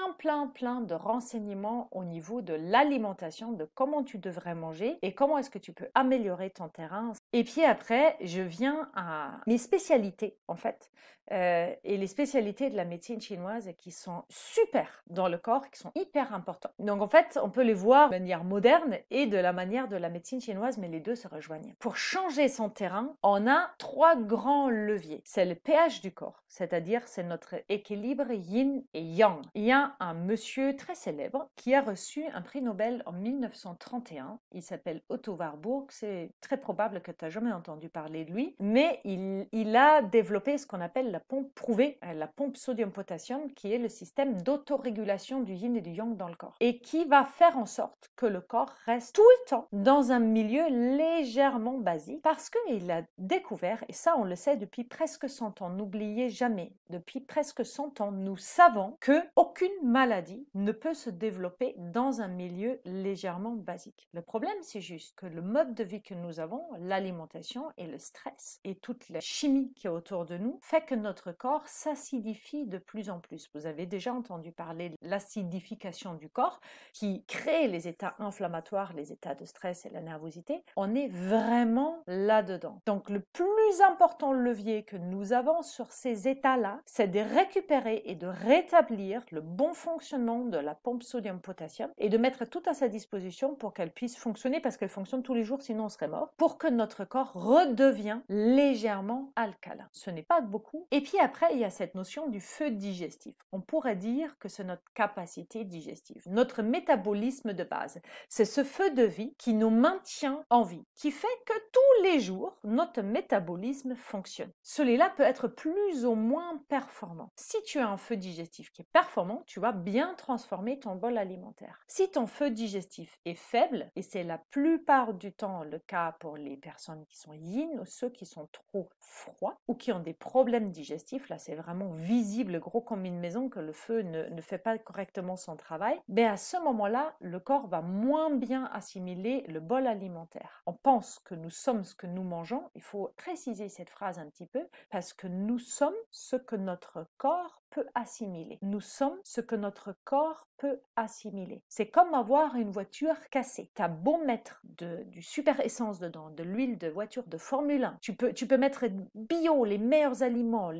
de renseignements au niveau de l'alimentation, de comment tu devrais manger et comment est-ce que tu peux améliorer ton terrain. Et puis après, je viens à mes spécialités, en fait, et les spécialités de la médecine chinoise qui sont super dans le corps, qui sont hyper importantes. Donc en fait, on peut les voir de manière moderne et de la manière de la médecine chinoise, mais les deux se rejoignent. Pour changer son terrain, on a trois grands leviers. C'est le pH du corps, c'est-à-dire c'est notre équilibre yin et yang. Il y a un monsieur très célèbre qui a reçu un prix Nobel en 1931. Il s'appelle Otto Warburg. C'est très probable que tu n'as jamais entendu parler de lui, mais il a développé ce qu'on appelle la pompe prouvée, la pompe sodium-potassium, qui est le système d'autorégulation du yin et du yang dans le corps, et qui va faire en sorte que le corps reste tout le temps dans un milieu légèrement basique, parce qu'il a découvert, et ça on le sait depuis presque 100 ans, n'oubliez jamais, depuis presque 100 ans, nous savons que aucune maladie ne peut se développer dans un milieu légèrement basique. Le problème, c'est juste que le mode de vie que nous avons, l'alimentation et le stress et toute la chimie qui est autour de nous, fait que notre corps s'acidifie de plus en plus. Vous avez déjà entendu parler de l'acidification du corps qui crée les états inflammatoires, les états de stress et la nervosité. On est vraiment là-dedans. Donc le plus important levier que nous avons sur ces états-là, c'est de récupérer et de rétablir le bon fonctionnement de la pompe sodium-potassium et de mettre tout à sa disposition pour qu'elle puisse fonctionner, parce qu'elle fonctionne tous les jours, sinon on serait mort, pour que notre corps redevient légèrement alcalin. Ce n'est pas beaucoup. Et puis après, il y a cette notion du feu digestif. On pourrait dire que c'est notre capacité digestive, notre métabolisme de base. C'est ce feu de vie qui nous maintient en vie, qui fait que tous les jours, notre métabolisme fonctionne. Celui-là peut être plus ou moins performant. Si tu as un feu digestif qui est performant, tu vas bien transformer ton bol alimentaire. Si ton feu digestif est faible, et c'est la plupart du temps le cas pour les personnes qui sont yin ou ceux qui sont trop froids ou qui ont des problèmes digestifs, là c'est vraiment visible, gros comme une maison, que le feu ne fait pas correctement son travail, mais à ce moment-là, le corps va moins bien assimiler le bol alimentaire. On pense que nous sommes ce que nous mangeons. Il faut préciser cette phrase un petit peu, parce que nous sommes ce que notre corps peut assimiler. Nous sommes ce que notre corps peut assimiler. C'est comme avoir une voiture cassée. Tu as beau mettre du super essence dedans, de l'huile de voiture de Formule 1, tu peux mettre bio, les meilleurs aliments,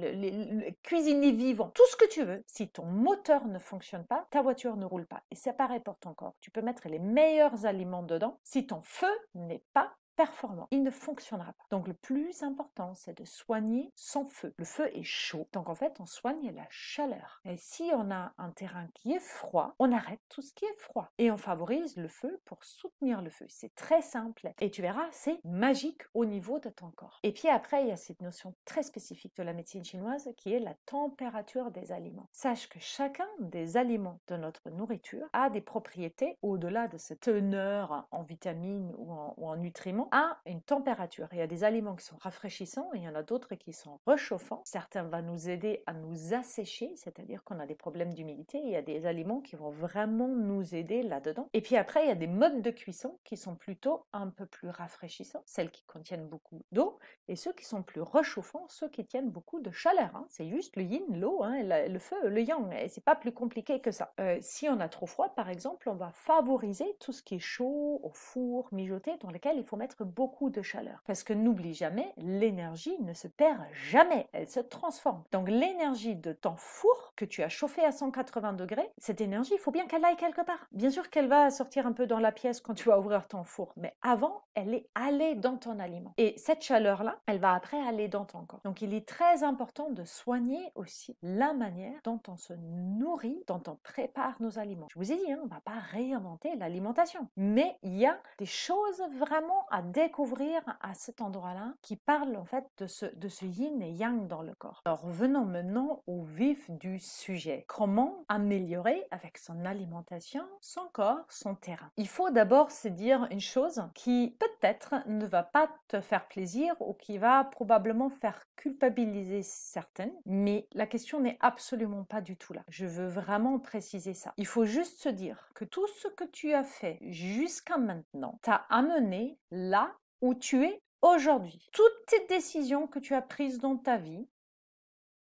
cuisiner vivant, tout ce que tu veux. Si ton moteur ne fonctionne pas, ta voiture ne roule pas. Et c'est pareil pour ton corps. Tu peux mettre les meilleurs aliments dedans. Si ton feu n'est pas performant, il ne fonctionnera pas. Donc le plus important, c'est de soigner son feu. Le feu est chaud, donc en fait, on soigne la chaleur. Et si on a un terrain qui est froid, on arrête tout ce qui est froid et on favorise le feu pour soutenir le feu. C'est très simple et tu verras, c'est magique au niveau de ton corps. Et puis après, il y a cette notion très spécifique de la médecine chinoise qui est la température des aliments. Sache que chacun des aliments de notre nourriture a des propriétés au-delà de cette teneur en vitamines ou en nutriments, a une température. Il y a des aliments qui sont rafraîchissants et il y en a d'autres qui sont réchauffants. Certains vont nous aider à nous assécher, c'est-à-dire qu'on a des problèmes d'humidité. Il y a des aliments qui vont vraiment nous aider là-dedans. Et puis après, il y a des modes de cuisson qui sont plutôt un peu plus rafraîchissants, celles qui contiennent beaucoup d'eau, et ceux qui sont plus réchauffants, ceux qui tiennent beaucoup de chaleur. C'est juste le yin, l'eau, le feu, le yang, et c'est pas plus compliqué que ça. Si on a trop froid, par exemple, on va favoriser tout ce qui est chaud, au four, mijoté, dans lequel il faut mettre beaucoup de chaleur. Parce que n'oublie jamais, l'énergie ne se perd jamais, elle se transforme. Donc l'énergie de ton four que tu as chauffé à 180 degrés, cette énergie, il faut bien qu'elle aille quelque part. Bien sûr qu'elle va sortir un peu dans la pièce quand tu vas ouvrir ton four, mais avant, elle est allée dans ton aliment. Et cette chaleur-là, elle va après aller dans ton corps. Donc il est très important de soigner aussi la manière dont on se nourrit, dont on prépare nos aliments. Je vous ai dit, on ne va pas réinventer l'alimentation, mais il y a des choses vraiment à découvrir à cet endroit-là qui parlent en fait de ce yin et yang dans le corps. Alors revenons maintenant au vif du sujet. Comment améliorer avec son alimentation, son corps, son terrain? Il faut d'abord se dire une chose qui peut-être ne va pas te faire plaisir ou qui va probablement faire culpabiliser certaines, mais la question n'est absolument pas du tout là. Je veux vraiment préciser ça. Il faut juste se dire que tout ce que tu as fait jusqu'à maintenant t'a amené là où tu es aujourd'hui. Toutes tes décisions que tu as prises dans ta vie,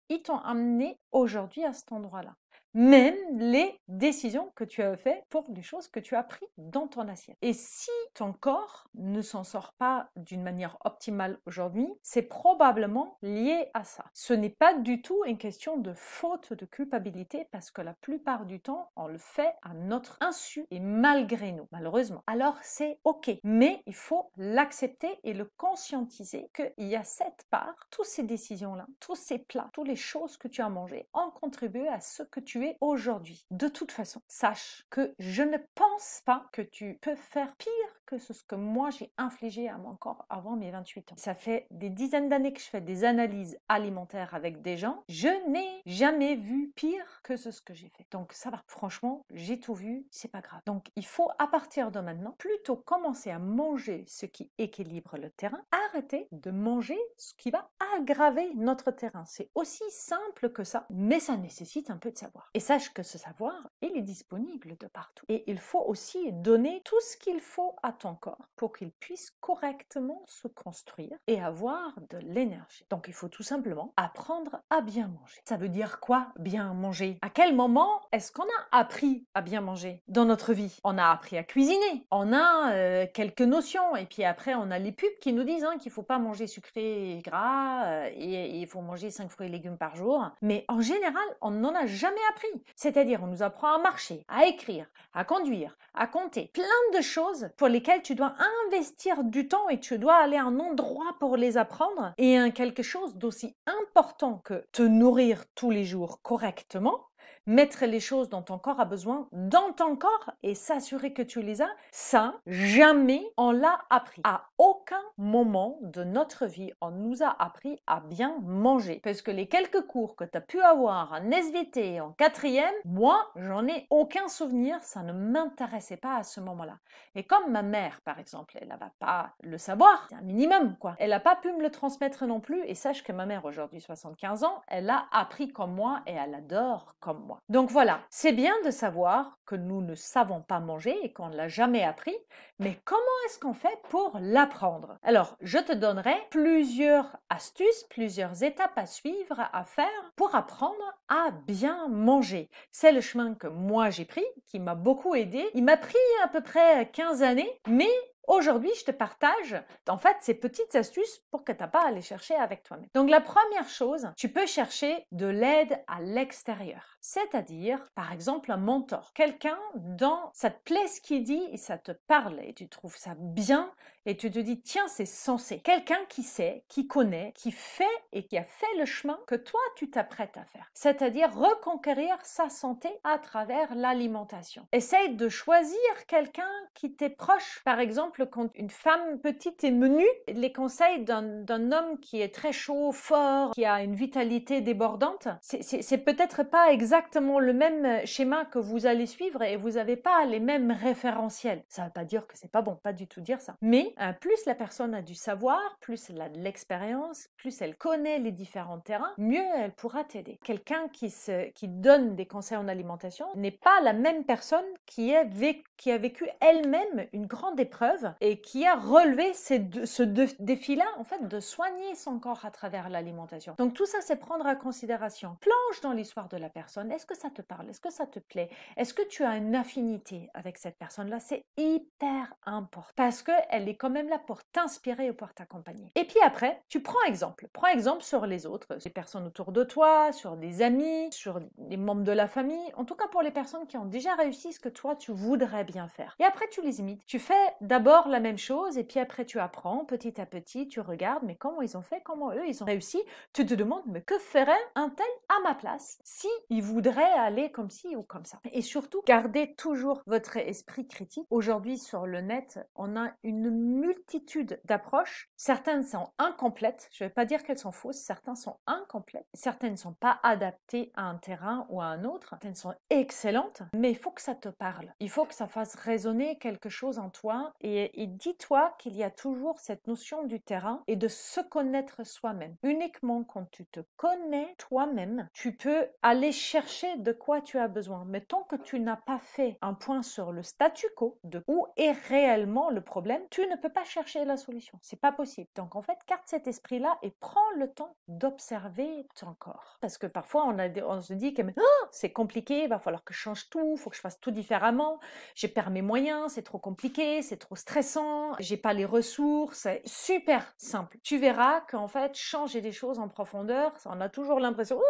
ils t'ont amené aujourd'hui à cet endroit-là. Même les décisions que tu as faites pour les choses que tu as prises dans ton assiette. Et si ton corps ne s'en sort pas d'une manière optimale aujourd'hui, c'est probablement lié à ça. Ce n'est pas du tout une question de faute de culpabilité parce que la plupart du temps, on le fait à notre insu et malgré nous, malheureusement. Alors c'est ok, mais il faut l'accepter et le conscientiser qu'il y a cette part, toutes ces décisions-là, tous ces plats, toutes les choses que tu as mangées ont contribué à ce que tu es aujourd'hui. De toute façon, sache que je ne pense pas que tu peux faire pire que ce que moi j'ai infligé à mon corps avant mes 28 ans. Ça fait des dizaines d'années que je fais des analyses alimentaires avec des gens. Je n'ai jamais vu pire que ce que j'ai fait. Donc ça va. Franchement, j'ai tout vu, c'est pas grave. Donc il faut à partir de maintenant plutôt commencer à manger ce qui équilibre le terrain, arrêter de manger ce qui va aggraver notre terrain. C'est aussi simple que ça, mais ça nécessite un peu de savoir. Et sache que ce savoir, il est disponible de partout. Et il faut aussi donner tout ce qu'il faut à ton corps pour qu'il puisse correctement se construire et avoir de l'énergie. Donc il faut tout simplement apprendre à bien manger. Ça veut dire quoi, bien manger? À quel moment est-ce qu'on a appris à bien manger dans notre vie? On a appris à cuisiner, on a quelques notions, et puis après on a les pubs qui nous disent qu'il ne faut pas manger sucré et gras, et il faut manger 5 fruits et légumes par jour. Mais en général, on n'en a jamais appris. C'est-à-dire, on nous apprend à marcher, à écrire, à conduire, à compter. Plein de choses pour lesquelles tu dois investir du temps et tu dois aller à un endroit pour les apprendre. Et quelque chose d'aussi important que te nourrir tous les jours correctement, mettre les choses dont ton corps a besoin dans ton corps et s'assurer que tu les as, ça, jamais on l'a appris. À aucun moment de notre vie, on nous a appris à bien manger. Parce que les quelques cours que tu as pu avoir en SVT, en 4e, moi, j'en ai aucun souvenir, ça ne m'intéressait pas à ce moment-là. Et comme ma mère, par exemple, elle ne va pas le savoir, c'est un minimum, quoi. Elle n'a pas pu me le transmettre non plus, et sache que ma mère, aujourd'hui 75 ans, elle a appris comme moi et elle adore comme moi. Donc voilà, c'est bien de savoir que nous ne savons pas manger et qu'on ne l'a jamais appris, mais comment est-ce qu'on fait pour l'apprendre? Alors, je te donnerai plusieurs astuces, plusieurs étapes à suivre, à faire pour apprendre à bien manger. C'est le chemin que moi j'ai pris, qui m'a beaucoup aidé. Il m'a pris à peu près 15 années, mais aujourd'hui, je te partage en fait ces petites astuces pour que tu n'as pas à les chercher avec toi-même. Donc la première chose, tu peux chercher de l'aide à l'extérieur. C'est-à-dire, par exemple, un mentor. Quelqu'un dont ça te plaît ce qu'il dit et ça te parle et tu trouves ça bien et tu te dis, tiens, c'est sensé. Quelqu'un qui sait, qui connaît, qui fait et qui a fait le chemin que toi, tu t'apprêtes à faire. C'est-à-dire reconquérir sa santé à travers l'alimentation. Essaye de choisir quelqu'un qui t'est proche. Par exemple, quand une femme petite et menue, les conseils d'un homme qui est très chaud, fort, qui a une vitalité débordante, c'est peut-être pas exactement le même schéma que vous allez suivre et vous n'avez pas les mêmes référentiels. Ça ne veut pas dire que c'est pas bon, pas du tout dire ça. Mais plus la personne a du savoir, plus elle a de l'expérience, plus elle connaît les différents terrains, mieux elle pourra t'aider. Quelqu'un qui donne des conseils en alimentation n'est pas la même personne qui a vécu elle-même une grande épreuve et qui a relevé ce défi-là, en fait, de soigner son corps à travers l'alimentation. Donc tout ça, c'est prendre en considération. Plonge dans l'histoire de la personne. Est-ce que ça te parle? Est-ce que ça te plaît? Est-ce que tu as une affinité avec cette personne-là? C'est hyper important parce qu'elle est quand même là pour t'inspirer ou pour t'accompagner. Et puis après, tu prends exemple. Prends exemple sur les autres, les personnes autour de toi, sur des amis, sur les membres de la famille, en tout cas pour les personnes qui ont déjà réussi ce que toi tu voudrais bien faire. Et après tu les imites. Tu fais d'abord la même chose et puis après tu apprends petit à petit, tu regardes mais comment ils ont fait, comment eux ils ont réussi. Tu te demandes mais que ferait un tel à ma place si il voudrait aller comme ci ou comme ça. Et surtout, gardez toujours votre esprit critique. Aujourd'hui sur le net, on a une multitude d'approches. Certaines sont incomplètes. Je ne vais pas dire qu'elles sont fausses. Certaines sont incomplètes. Certaines ne sont pas adaptées à un terrain ou à un autre. Certaines sont excellentes, mais il faut que ça te parle. Il faut que ça fasse résonner quelque chose en toi et dis-toi qu'il y a toujours cette notion du terrain et de se connaître soi-même. Uniquement quand tu te connais toi-même, tu peux aller chercher de quoi tu as besoin. Mais tant que tu n'as pas fait un point sur le statu quo de où est réellement le problème, tu ne peux pas chercher la solution. C'est pas possible. Donc en fait, garde cet esprit-là et prends le temps d'observer ton corps. Parce que parfois on se dit que oh, c'est compliqué, il va falloir que je change tout, il faut que je fasse tout différemment, j'ai perdu mes moyens, c'est trop compliqué, c'est trop stressant, j'ai pas les ressources. C'est super simple. Tu verras qu'en fait, changer des choses en profondeur, on a toujours l'impression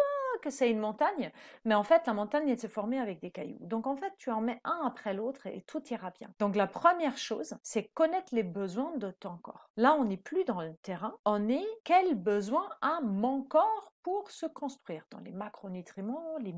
que c'est une montagne, mais en fait, la montagne, elle s'est formée avec des cailloux. Donc, en fait, tu en mets un après l'autre et tout ira bien. Donc, la première chose, c'est connaître les besoins de ton corps. Là, on n'est plus dans le terrain, on est quel besoin a mon corps pour se construire dans les macronutriments, les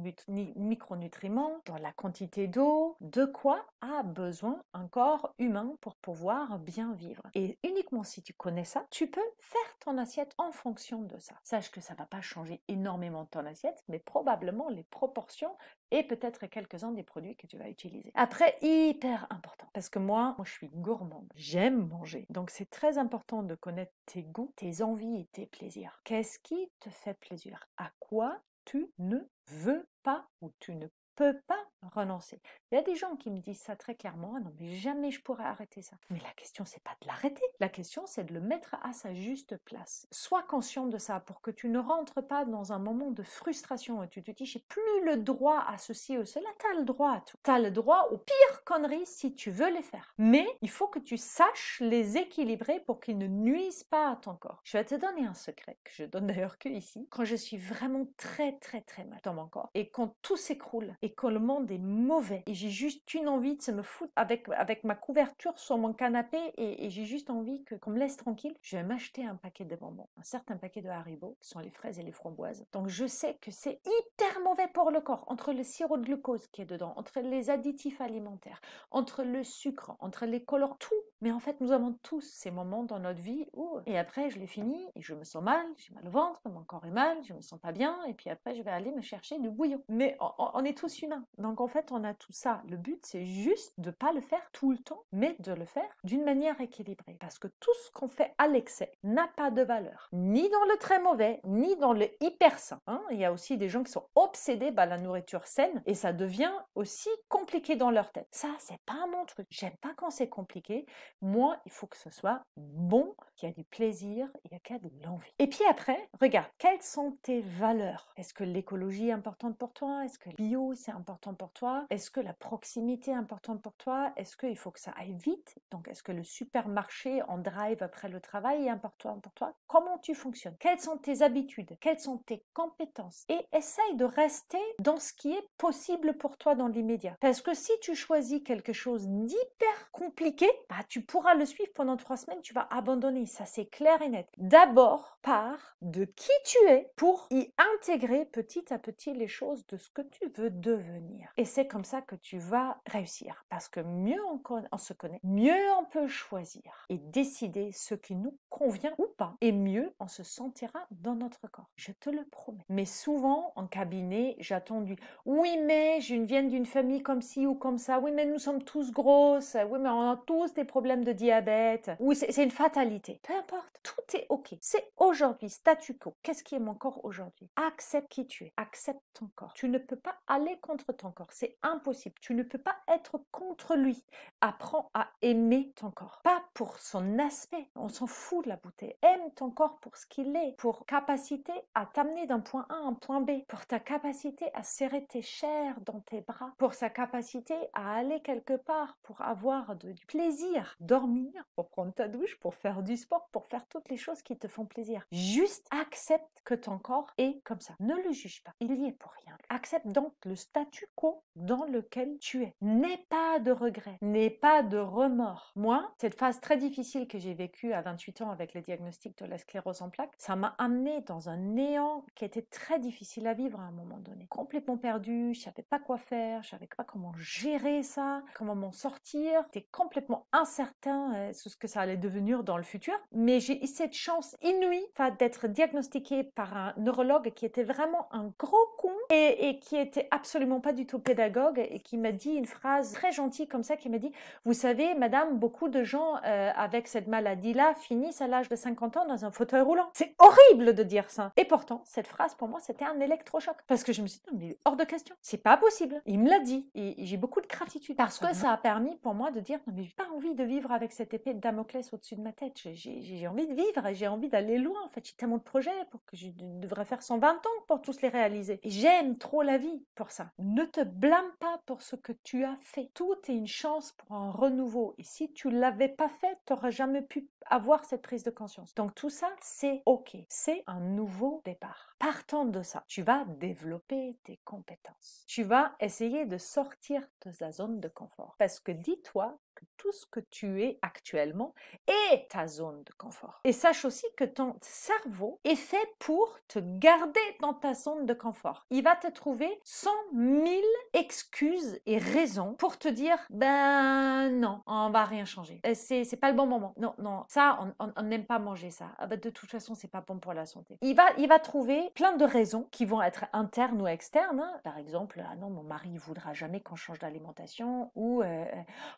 micronutriments, dans la quantité d'eau, de quoi a besoin un corps humain pour pouvoir bien vivre. Et uniquement si tu connais ça, tu peux faire ton assiette en fonction de ça. Sache que ça ne va pas changer énormément ton assiette, mais probablement les proportions et peut-être quelques-uns des produits que tu vas utiliser. Après, hyper important, parce que moi je suis gourmande, j'aime manger. Donc c'est très important de connaître tes goûts, tes envies et tes plaisirs. Qu'est-ce qui te fait plaisir? À quoi tu ne veux pas ou tu ne peux pas renoncer? Il y a des gens qui me disent ça très clairement, non mais jamais je pourrais arrêter ça. Mais la question c'est pas de l'arrêter, la question c'est de le mettre à sa juste place. Sois conscient de ça pour que tu ne rentres pas dans un moment de frustration et tu te dis j'ai plus le droit à ceci ou cela. T'as le droit à tout. T'as le droit aux pires conneries si tu veux les faire. Mais il faut que tu saches les équilibrer pour qu'ils ne nuisent pas à ton corps. Je vais te donner un secret que je donne d'ailleurs que ici. Quand je suis vraiment très mal dans mon corps et quand tout s'écroule et quand le monde est mauvais et j'ai juste une envie de se me foutre avec ma couverture sur mon canapé et j'ai juste envie qu'on me laisse tranquille, je vais m'acheter un paquet de bonbons, un certain paquet de Haribo qui sont les fraises et les framboises. Donc je sais que c'est hyper mauvais pour le corps, entre le sirop de glucose qui est dedans, entre les additifs alimentaires, entre le sucre, entre les colorants, tout. Mais en fait, nous avons tous ces moments dans notre vie où, et après, je l'ai fini et je me sens mal, j'ai mal au ventre, mon corps est mal, je me sens pas bien, et puis après, je vais aller me chercher du bouillon. Mais on est tous humains. Donc en fait, on a tout ça. Le but, c'est juste de pas le faire tout le temps, mais de le faire d'une manière équilibrée. Parce que tout ce qu'on fait à l'excès n'a pas de valeur. Ni dans le très mauvais, ni dans le hyper sain. Il y a aussi des gens qui sont obsédés par la nourriture saine, et ça devient aussi compliqué dans leur tête. Ça, c'est pas mon truc. J'aime pas quand c'est compliqué. Moi, il faut que ce soit bon, qu'il y a du plaisir et qu'il y a de l'envie. Et puis après, regarde, quelles sont tes valeurs? Est-ce que l'écologie est importante pour toi? Est-ce que le bio, c'est important pour toi? Est-ce que la proximité est importante pour toi? Est-ce qu'il faut que ça aille vite? Donc, est-ce que le supermarché en drive après le travail est important pour toi? Comment tu fonctionnes? Quelles sont tes habitudes? Quelles sont tes compétences? Et essaye de rester dans ce qui est possible pour toi dans l'immédiat. Parce que si tu choisis quelque chose d'hyper compliqué, bah, tu pourras le suivre pendant 3 semaines, tu vas abandonner. Ça, c'est clair et net. D'abord, pars de qui tu es pour y intégrer petit à petit les choses de ce que tu veux devenir. Et c'est comme ça que tu vas réussir. Parce que mieux on se connaît, mieux on peut choisir et décider ce qui nous convient ou pas. Et mieux on se sentira dans notre corps. Je te le promets. Mais souvent, en cabinet, j'ai attendu « Oui, mais je viens d'une famille comme ci ou comme ça. Oui, mais nous sommes tous grosses. Oui, mais on a tous des problèmes de diabète. » Oui, c'est une fatalité. Peu importe. Tout est OK. C'est aujourd'hui, statu quo. Qu'est-ce qui est mon corps aujourd'hui? Accepte qui tu es. Accepte ton corps. Tu ne peux pas aller contre ton corps. C'est impossible. Tu ne peux pas être contre lui. Apprends à aimer ton corps. Pas pour son aspect. On s'en fout de la beauté. Aime ton corps pour ce qu'il est. Pour capacité à t'amener d'un point A à un point B. Pour ta capacité à serrer tes chairs dans tes bras. Pour sa capacité à aller quelque part. Pour avoir du plaisir. Dormir. Pour prendre ta douche. Pour faire du sport. Pour faire toutes les choses qui te font plaisir. Juste accepte que ton corps est comme ça. Ne le juge pas. Il y est pour rien. Accepte donc le statu quo dans lequel tu es. N'aie pas de regrets. N'aie pas de remords. Moi, cette phase très difficile que j'ai vécue à 28 ans avec le diagnostic de la sclérose en plaques, ça m'a amené dans un néant qui était très difficile à vivre à un moment donné. Complètement perdue, je savais pas quoi faire, je savais pas comment gérer ça, comment m'en sortir. J'étais complètement incertain sur ce que ça allait devenir dans le futur. Mais j'ai eu cette chance inouïe d'être diagnostiquée par un neurologue qui était vraiment un gros con et qui était absolument pas du tout pédagogue et qui m'a dit une phrase très gentille comme ça, qui m'a dit « Vous savez, madame, beaucoup de gens avec cette maladie-là finissent à l'âge de 50 ans dans un fauteuil roulant. » C'est horrible de dire ça. Et pourtant, cette phrase, pour moi, c'était un électrochoc. Parce que je me suis dit « Non, mais hors de question. C'est pas possible. » Il me l'a dit. Et j'ai beaucoup de gratitude. Parce que ça a permis pour moi de dire « Non, mais j'ai pas envie de vivre avec cette épée de Damoclès au-dessus de ma tête. J'ai envie de vivre et j'ai envie d'aller loin. En fait, j'ai tellement de projets pour que je devrais faire 120 ans pour tous les réaliser. Et j'aime trop la vie pour ça. Ne te blâme pas pour ce que tu as fait. Tout est une chance pour un renouveau. Et si tu l'avais pas fait, tu n'aurais jamais pu avoir cette prise de conscience. Donc tout ça, c'est OK. C'est un nouveau départ. Partant de ça, tu vas développer tes compétences. Tu vas essayer de sortir de ta zone de confort. Parce que dis-toi que tout ce que tu es actuellement est ta zone de confort. Et sache aussi que ton cerveau est fait pour te garder dans ta zone de confort. Il va te trouver 100 000 excuses et raisons pour te dire ben non, on va rien changer. C'est pas le bon moment. Non, non, ça, on n'aime pas manger ça. Ah ben, de toute façon, c'est pas bon pour la santé. Il va trouver plein de raisons qui vont être internes ou externes. Hein. Par exemple, ah non, mon mari ne voudra jamais qu'on change d'alimentation, ou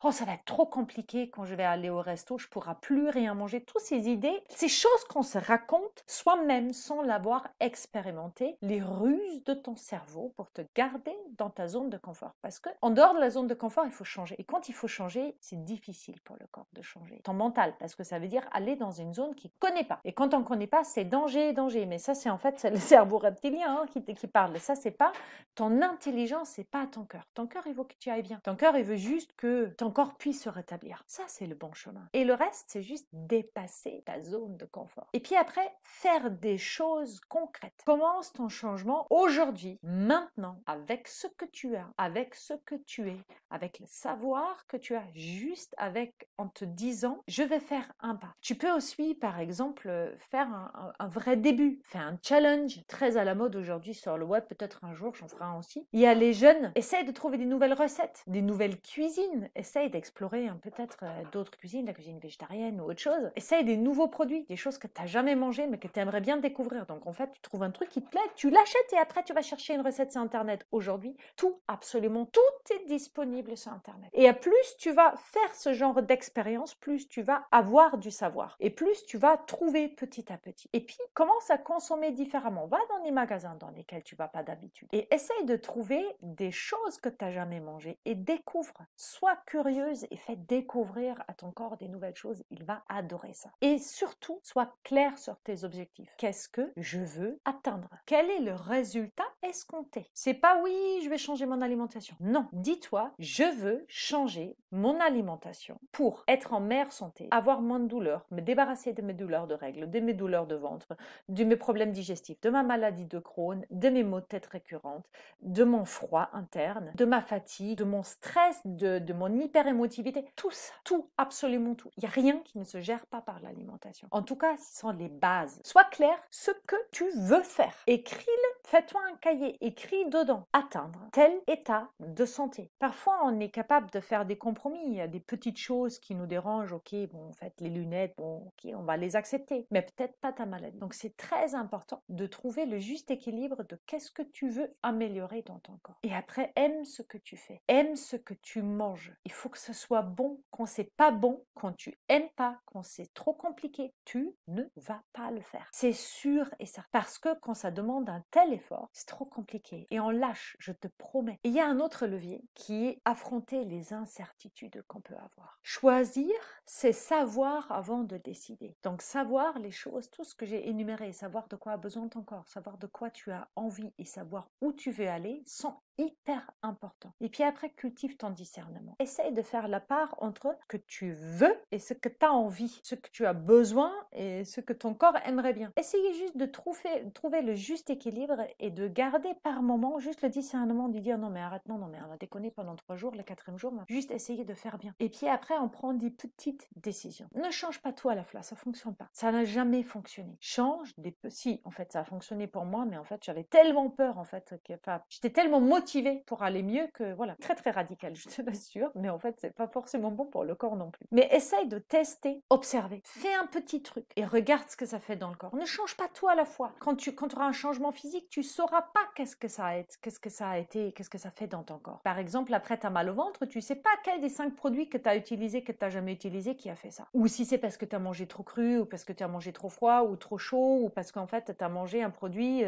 oh, ça va être trop compliqué quand je vais aller au resto, je ne pourrai plus rien manger. Toutes ces idées, ces choses qu'on se raconte soi-même sans l'avoir expérimenté, les ruses de ton cerveau pour te garder dans ta zone de confort. Parce que en dehors de la zone de confort, il faut changer. Et quand il faut changer, c'est difficile pour le corps de changer. Ton mental, parce que ça veut dire aller dans une zone qu'il ne connaît pas. Et quand on ne connaît pas, c'est danger, danger. Mais ça, c'est en fait c'est le cerveau reptilien qui parle. Ça, c'est pas ton intelligence, c'est pas ton cœur. Ton cœur, il veut que tu ailles bien. Ton cœur, il veut juste que ton corps puisse se rétablir. Ça, c'est le bon chemin. Et le reste, c'est juste dépasser ta zone de confort. Et puis après, faire des choses concrètes. Commence ton changement aujourd'hui, maintenant, avec ce que tu as, avec ce que tu es, avec le savoir que tu as, juste avec, en te disant, je vais faire un pas. Tu peux aussi, par exemple, faire un vrai début, faire un challenge, très à la mode aujourd'hui sur le web, peut-être un jour, j'en ferai un aussi. Il y a les jeunes, essaye de trouver des nouvelles recettes, des nouvelles cuisines, essaye d'explorer peut-être d'autres cuisines, la cuisine végétarienne ou autre chose. Essaye des nouveaux produits, des choses que tu n'as jamais mangées mais que tu aimerais bien découvrir. Donc en fait, tu trouves un truc qui te plaît, tu l'achètes et après tu vas chercher une recette sur Internet. Aujourd'hui, tout, absolument tout est disponible sur Internet. Et à plus tu vas faire ce genre d'expérience, plus tu vas avoir du savoir. Et plus tu vas trouver petit à petit. Et puis, commence à consommer différemment. Va dans des magasins dans lesquels tu ne vas pas d'habitude. Et essaye de trouver des choses que tu n'as jamais mangées. Et découvre. Sois curieuse et fais découvrir à ton corps des nouvelles choses. Il va adorer. améliorer ça. Et surtout, sois clair sur tes objectifs. Qu'est-ce que je veux atteindre? Quel est le résultat escompté? C'est pas oui, je vais changer mon alimentation. Non, dis-toi, je veux changer mon alimentation pour être en meilleure santé, avoir moins de douleurs, me débarrasser de mes douleurs de règles, de mes douleurs de ventre, de mes problèmes digestifs, de ma maladie de Crohn, de mes maux de tête récurrentes, de mon froid interne, de ma fatigue, de mon stress, de mon hyperémotivité. Tout ça, tout, absolument tout. Il n'y a rien qui ne se gère pas par l'alimentation. En tout cas, ce sont les bases. Sois clair ce que tu veux faire. Écris-le, fais-toi un cahier, écris dedans. Atteindre tel état de santé. Parfois, on est capable de faire des compromis. Il y a des petites choses qui nous dérangent. Ok, bon, en fait, les lunettes, bon, ok, on va les accepter. Mais peut-être pas ta maladie. Donc, c'est très important de trouver le juste équilibre de qu'est-ce que tu veux améliorer dans ton corps. Et après, aime ce que tu fais. Aime ce que tu manges. Il faut que ce soit bon. Quand c'est pas bon, quand tu aimes pas, quand c'est trop compliqué, tu ne vas pas le faire. C'est sûr et certain. Parce que quand ça demande un tel effort, c'est trop compliqué. Et on lâche, je te promets. Et il y a un autre levier qui est affronter les incertitudes qu'on peut avoir. Choisir, c'est savoir avant de décider. Donc savoir les choses, tout ce que j'ai énuméré, savoir de quoi a besoin ton corps, savoir de quoi tu as envie et savoir où tu veux aller sont hyper importants. Et puis après, cultive ton discernement. Essaye de faire la part entre ce que tu veux et ce que tu as envie, ce que tu as besoin et ce que ton corps aimerait bien. Essayez juste de trouver le juste équilibre et de garder par moment juste le discernement de dire non mais arrête, non mais on va déconner pendant 3 jours, le 4e jour, juste essayer de faire bien. Et puis après, on prend des petites décisions. Ne change pas tout à la fois, ça fonctionne pas. Ça n'a jamais fonctionné. Change des si, en fait, ça a fonctionné pour moi, mais en fait, j'avais tellement peur, en fait, que j'étais tellement motivée pour aller mieux que, voilà, très très radical, je te l'assure, mais en fait, c'est pas forcément bon pour le corps non plus. Mais essaye de tester, observer. Fais un petit truc et regarde ce que ça fait dans le corps. Ne change pas tout à la fois. Quand tu auras un changement physique, tu sauras pas qu'est-ce que ça a été, qu'est-ce que ça fait dans ton corps. Par exemple, après, tu as mal au ventre, tu sais pas quel des 5 produits que tu as utilisés, que tu n'as jamais utilisé, qui a fait ça. Ou si c'est parce que tu as mangé trop cru, ou parce que tu as mangé trop froid, ou trop chaud, ou parce qu'en fait, tu as mangé un produit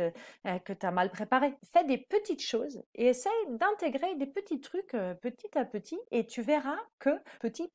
que tu as mal préparé. Fais des petites choses et essaye d'intégrer des petits trucs petit à petit et tu verras que petit,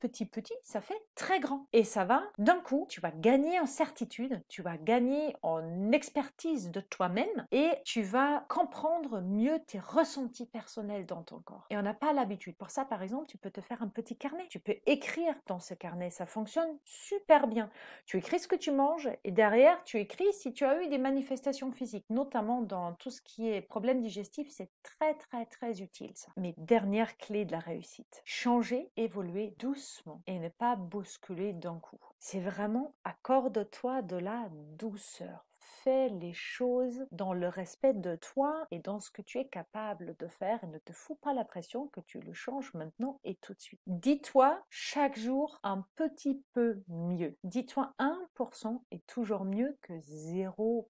ça fait très grand. Et ça va, d'un coup, tu vas gagner en certitude, tu vas gagner en expertise de toi-même et tu vas comprendre mieux tes ressentis personnels dans ton corps. Et on n'a pas l'habitude. Pour ça, par exemple, tu peux te faire un petit carnet. Tu peux écrire dans ce carnet. Ça fonctionne super bien. Tu écris ce que tu manges et derrière, tu écris si tu as eu des manifestations physiques, notamment dans tout ce qui est problème digestif. C'est très, très, très utile ça. Mais dernière clé de la réussite, changer, évoluer doucement et ne pas bousculer d'un coup. C'est vraiment accorde-toi de la douceur. Fais les choses dans le respect de toi et dans ce que tu es capable de faire et ne te fous pas la pression que tu le changes maintenant et tout de suite. Dis-toi chaque jour un petit peu mieux. Dis-toi 1% est toujours mieux que 0%.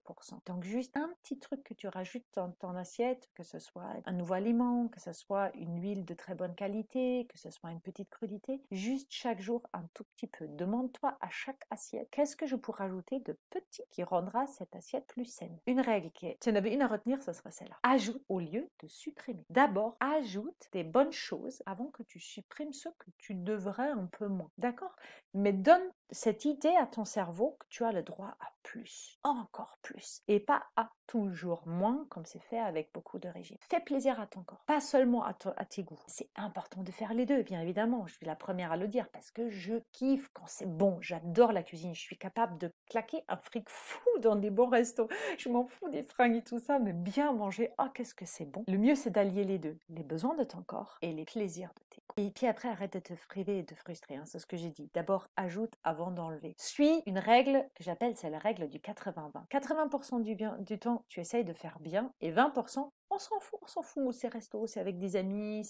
Donc juste un petit truc que tu rajoutes dans ton assiette, que ce soit un nouveau aliment, que ce soit une huile de très bonne qualité, que ce soit une petite crudité, juste chaque jour un tout petit peu. Demande-toi à chaque assiette, qu'est-ce que je pourrais rajouter de petit qui rendra cette assiette plus saine. Une règle qui est, si tu en avais une à retenir, ce serait celle-là. Ajoute au lieu de supprimer. D'abord, ajoute des bonnes choses avant que tu supprimes ce que tu devrais un peu moins. D'accord? Mais donne cette idée à ton cerveau que tu as le droit à plus, encore plus, et pas à toujours moins comme c'est fait avec beaucoup de régimes. Fais plaisir à ton corps, pas seulement à tes goûts. C'est important de faire les deux, bien évidemment. Je suis la première à le dire parce que je kiffe quand c'est bon. J'adore la cuisine. Je suis capable de claquer un fric fou dans des bons restos. Je m'en fous des fringues et tout ça, mais bien manger, oh qu'est-ce que c'est bon. Le mieux, c'est d'allier les deux, les besoins de ton corps et les plaisirs de tes goûts. Et puis après, arrête de te priver et de frustrer. Hein, c'est ce que j'ai dit. D'abord, ajoute avant d'enlever. Suis une règle que j'appelle, c'est la règle du 80-20. 80% du temps, tu essayes de faire bien et 20%, on s'en fout, c'est resto, c'est avec des amis,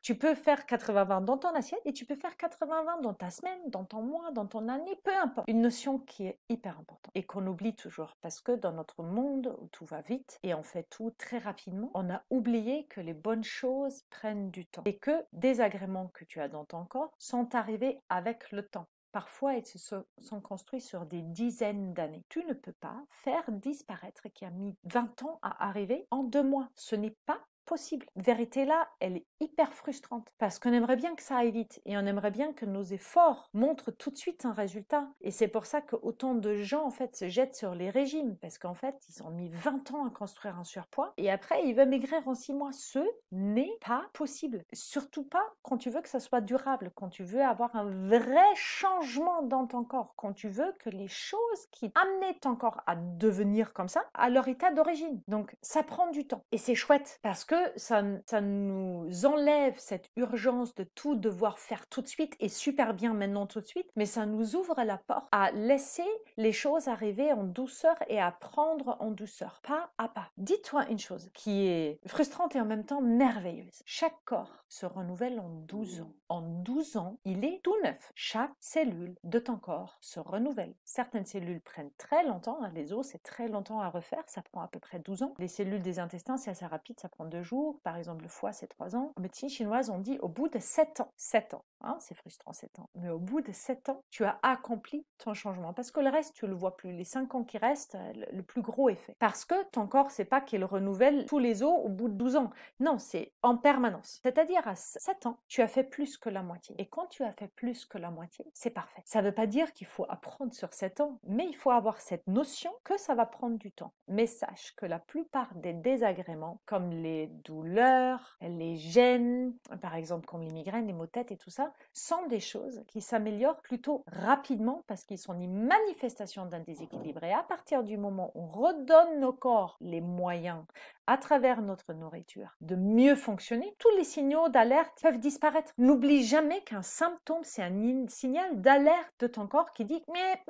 tu peux faire 80-20 dans ton assiette et tu peux faire 80-20 dans ta semaine, dans ton mois, dans ton année, peu importe. Une notion qui est hyper importante et qu'on oublie toujours parce que dans notre monde où tout va vite et on fait tout très rapidement, on a oublié que les bonnes choses prennent du temps et que des agréments que tu as dans ton corps sont arrivés avec le temps. Parfois, ils se sont construits sur des dizaines d'années. Tu ne peux pas faire disparaître qui a mis 20 ans à arriver en 2 mois. Ce n'est pas possible. Vérité là, elle est hyper frustrante parce qu'on aimerait bien que ça aille vite et on aimerait bien que nos efforts montrent tout de suite un résultat. Et c'est pour ça que autant de gens en fait se jettent sur les régimes parce qu'en fait ils ont mis 20 ans à construire un surpoids et après ils veulent maigrir en 6 mois. Ce n'est pas possible. Surtout pas quand tu veux que ça soit durable, quand tu veux avoir un vrai changement dans ton corps, quand tu veux que les choses qui amenaient ton corps à devenir comme ça, à leur état d'origine. Donc ça prend du temps et c'est chouette parce que ça nous enlève cette urgence de tout devoir faire tout de suite et super bien maintenant tout de suite, mais ça nous ouvre la porte à laisser les choses arriver en douceur et à prendre en douceur, pas à pas. Dis-toi une chose qui est frustrante et en même temps merveilleuse. Chaque corps se renouvelle en 12 ans. En 12 ans, il est tout neuf. Chaque cellule de ton corps se renouvelle. Certaines cellules prennent très longtemps, hein, les os, c'est très longtemps à refaire, ça prend à peu près 12 ans. Les cellules des intestins, c'est assez rapide, ça prend 2 jours. Par exemple, le foie, c'est 3 ans. En médecine chinoise, on dit au bout de 7 ans. 7 ans. Hein, c'est frustrant 7 ans. Mais au bout de 7 ans, tu as accompli ton changement. Parce que le reste, tu ne le vois plus. Les 5 ans qui restent, le plus gros effet. Parce que ton corps, c'est pas qu'il renouvelle tous les os au bout de 12 ans. Non, c'est en permanence. C'est-à-dire à 7 ans, tu as fait plus que la moitié. Et quand tu as fait plus que la moitié, c'est parfait. Ça ne veut pas dire qu'il faut apprendre sur 7 ans, mais il faut avoir cette notion que ça va prendre du temps. Mais sache que la plupart des désagréments, comme les douleurs, les gènes, par exemple comme les migraines, les maux de tête et tout ça, sont des choses qui s'améliorent plutôt rapidement parce qu'ils sont une manifestation d'un déséquilibre. Et à partir du moment où on redonne nos corps les moyens à travers notre nourriture de mieux fonctionner, tous les signaux d'alerte peuvent disparaître. N'oublie jamais qu'un symptôme, c'est un signal d'alerte de ton corps qui dit mais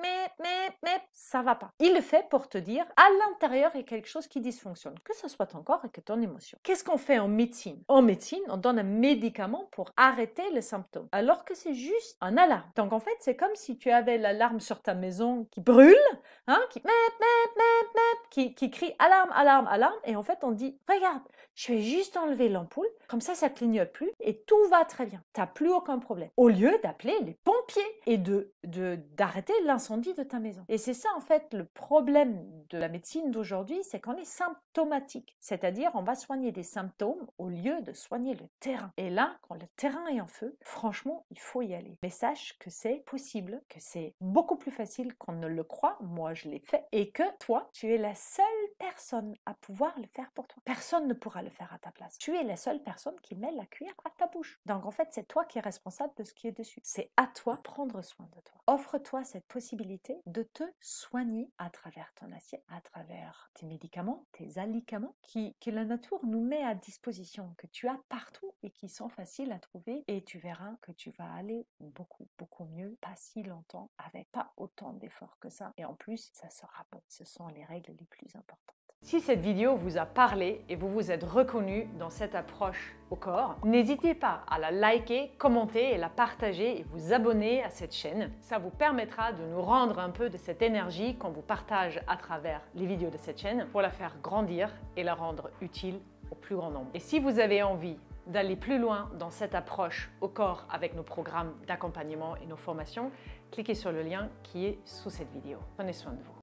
ça va pas. Il le fait pour te dire à l'intérieur il y a quelque chose qui dysfonctionne, que ce soit ton corps et que ton émotion. Qu'est-ce qu'on fait en médecine? En médecine, on donne un médicament pour arrêter le symptôme, alors que c'est juste un alarme. Donc en fait, c'est comme si tu avais l'alarme sur ta maison qui brûle, hein, qui crie alarme, alarme, alarme, et en fait on dit regarde, je vais juste enlever l'ampoule, comme ça clignote plus et tout va très bien. Tu n'as plus aucun problème. Au lieu d'appeler les pompiers et d'arrêter l'incendie de ta maison. Et c'est ça en fait le problème de la médecine d'aujourd'hui, c'est qu'on est symptomatique. C'est-à-dire on va soigner des symptômes au lieu de soigner le terrain. Et là, quand le terrain est en feu, franchement, il faut y aller. Mais sache que c'est possible, que c'est beaucoup plus facile qu'on ne le croit. Moi, je l'ai fait. Et que toi, tu es la seule personne à pouvoir le faire pour toi. Personne ne pourra le faire à ta place. Tu es la seule personne qui met la cuillère à ta bouche. Donc en fait, c'est toi qui es responsable de ce qui est dessus. C'est à toi de prendre soin de toi. Offre-toi cette possibilité de te soigner à travers ton assiette, à travers tes médicaments, tes alicaments que la nature nous met à disposition, que tu as partout et qui sont faciles à trouver. Et tu verras que tu vas aller beaucoup, beaucoup mieux, pas si longtemps, avec pas autant d'efforts que ça. Et en plus, ça sera bon. Ce sont les règles les plus importantes. Si cette vidéo vous a parlé et vous vous êtes reconnu dans cette approche au corps, n'hésitez pas à la liker, commenter et la partager et vous abonner à cette chaîne. Ça vous permettra de nous rendre un peu de cette énergie qu'on vous partage à travers les vidéos de cette chaîne pour la faire grandir et la rendre utile au plus grand nombre. Et si vous avez envie d'aller plus loin dans cette approche au corps avec nos programmes d'accompagnement et nos formations, cliquez sur le lien qui est sous cette vidéo. Prenez soin de vous.